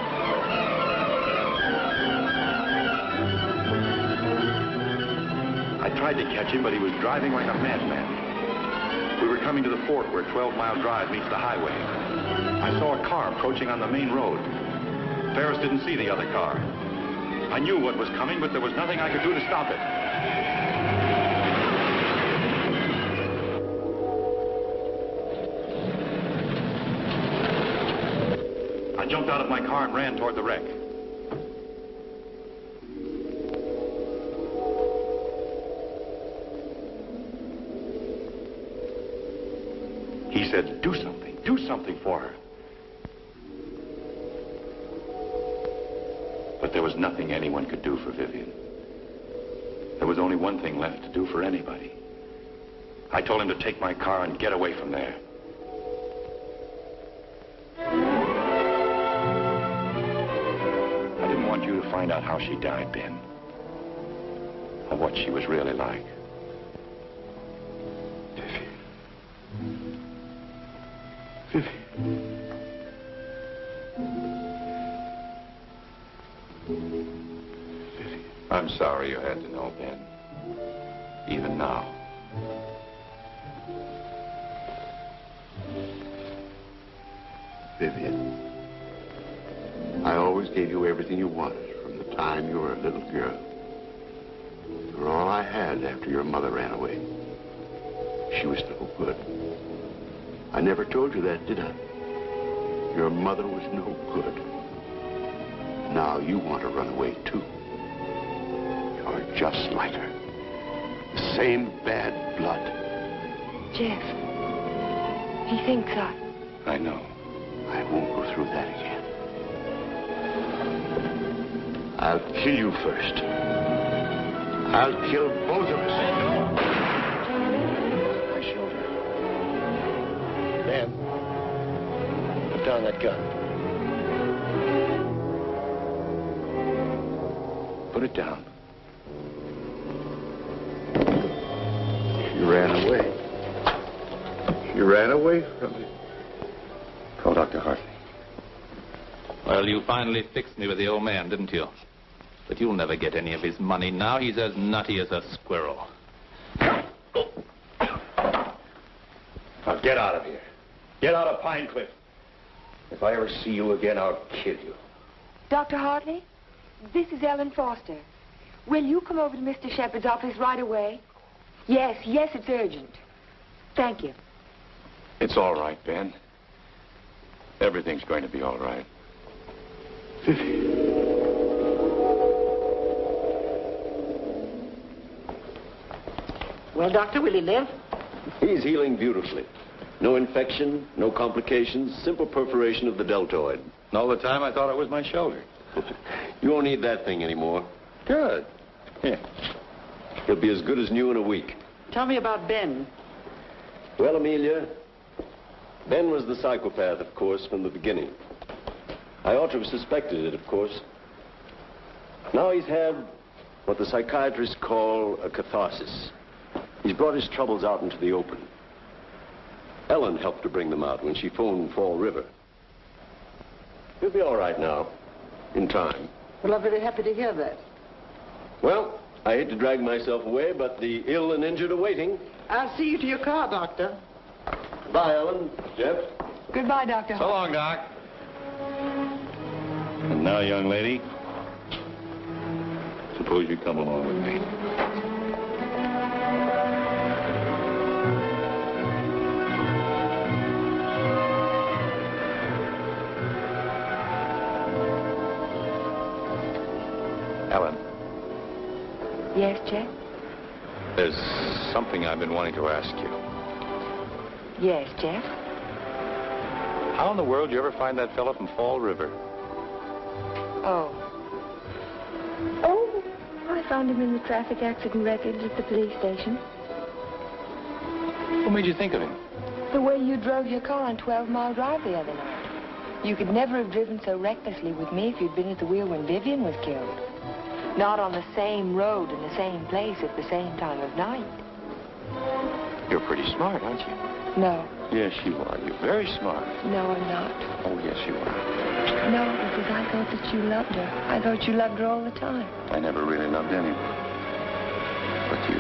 [SPEAKER 8] I tried to catch him, but he was driving like a madman. We were coming to the fort where 12 Mile Drive meets the highway. I saw a car approaching on the main road. Ferris didn't see the other car. I knew what was coming, but there was nothing I could do to stop it. I jumped out of my car and ran toward the wreck. He said, do something for her. But there was nothing anyone could do for Vivian. There was only one thing left to do for anybody. I told him to take my car and get away from there. I didn't want you to find out how she died, Ben. Or what she was really like. I'm sorry you had to know, Ben. Even now.
[SPEAKER 6] Vivian, I always gave you everything you wanted from the time you were a little girl. You were all I had after your mother ran away. She was no good. I never told you that, did I? Your mother was no good. Now you want to run away, too. You're just like her. The same bad blood.
[SPEAKER 1] Jeff, he thinks
[SPEAKER 8] I know.
[SPEAKER 6] I won't go through that again. I'll kill you first. I'll kill both of us.
[SPEAKER 10] My shoulder. Ben, put down that gun.
[SPEAKER 8] Put it down.
[SPEAKER 6] She ran away. She ran away from me.
[SPEAKER 8] Call Dr. Hartley.
[SPEAKER 9] Well, you finally fixed me with the old man, didn't you? But you'll never get any of his money now. He's as nutty as a squirrel.
[SPEAKER 8] Now get out of here. Get out of Pine Cliff. If I ever see you again, I'll kill you.
[SPEAKER 1] Dr. Hartley, this is Ellen Foster. Will you come over to Mr. Shepard's office right away? Yes, it's urgent. Thank you.
[SPEAKER 8] It's all right, Ben. Everything's going to be all right.
[SPEAKER 3] Well, Doctor, will he live?
[SPEAKER 5] He's healing beautifully. No infection, no complications, simple perforation of the deltoid.
[SPEAKER 8] And all the time I thought it was my shoulder.
[SPEAKER 5] You won't need that thing anymore.
[SPEAKER 8] Good.
[SPEAKER 5] Yeah. He'll be as good as new in a week.
[SPEAKER 3] Tell me about Ben.
[SPEAKER 5] Well, Amelia, Ben was the psychopath, of course, from the beginning. I ought to have suspected it, of course. Now he's had what the psychiatrists call a catharsis. He's brought his troubles out into the open. Ellen helped to bring them out when she phoned Fall River. He'll be all right now, in time.
[SPEAKER 3] Well, I'm very happy to hear that.
[SPEAKER 5] Well, I hate to drag myself away, but the ill and injured are waiting.
[SPEAKER 3] I'll see you to your car, Doctor.
[SPEAKER 5] Bye, Ellen. Jeff?
[SPEAKER 1] Goodbye, Dr.
[SPEAKER 8] So long, Doc. And now, young lady, suppose you come along with me. Ellen.
[SPEAKER 1] Yes, Jeff?
[SPEAKER 8] There's something I've been wanting to ask you.
[SPEAKER 1] Yes, Jeff?
[SPEAKER 8] How in the world did you ever find that fellow from Fall River?
[SPEAKER 1] Oh, I found him in the traffic accident wreckage at the police station.
[SPEAKER 8] What made you think of him?
[SPEAKER 1] The way you drove your car on 12 Mile Drive the other night. You could never have driven so recklessly with me if you'd been at the wheel when Vivian was killed. Not on the same road in the same place at the same time of night.
[SPEAKER 8] You're pretty smart, aren't you?
[SPEAKER 1] No.
[SPEAKER 8] Yes, you are. You're very smart.
[SPEAKER 1] No, I'm not.
[SPEAKER 8] Oh, yes, you are.
[SPEAKER 1] No, because I thought that you loved her. I thought you loved her all the time.
[SPEAKER 8] I never really loved anyone but you.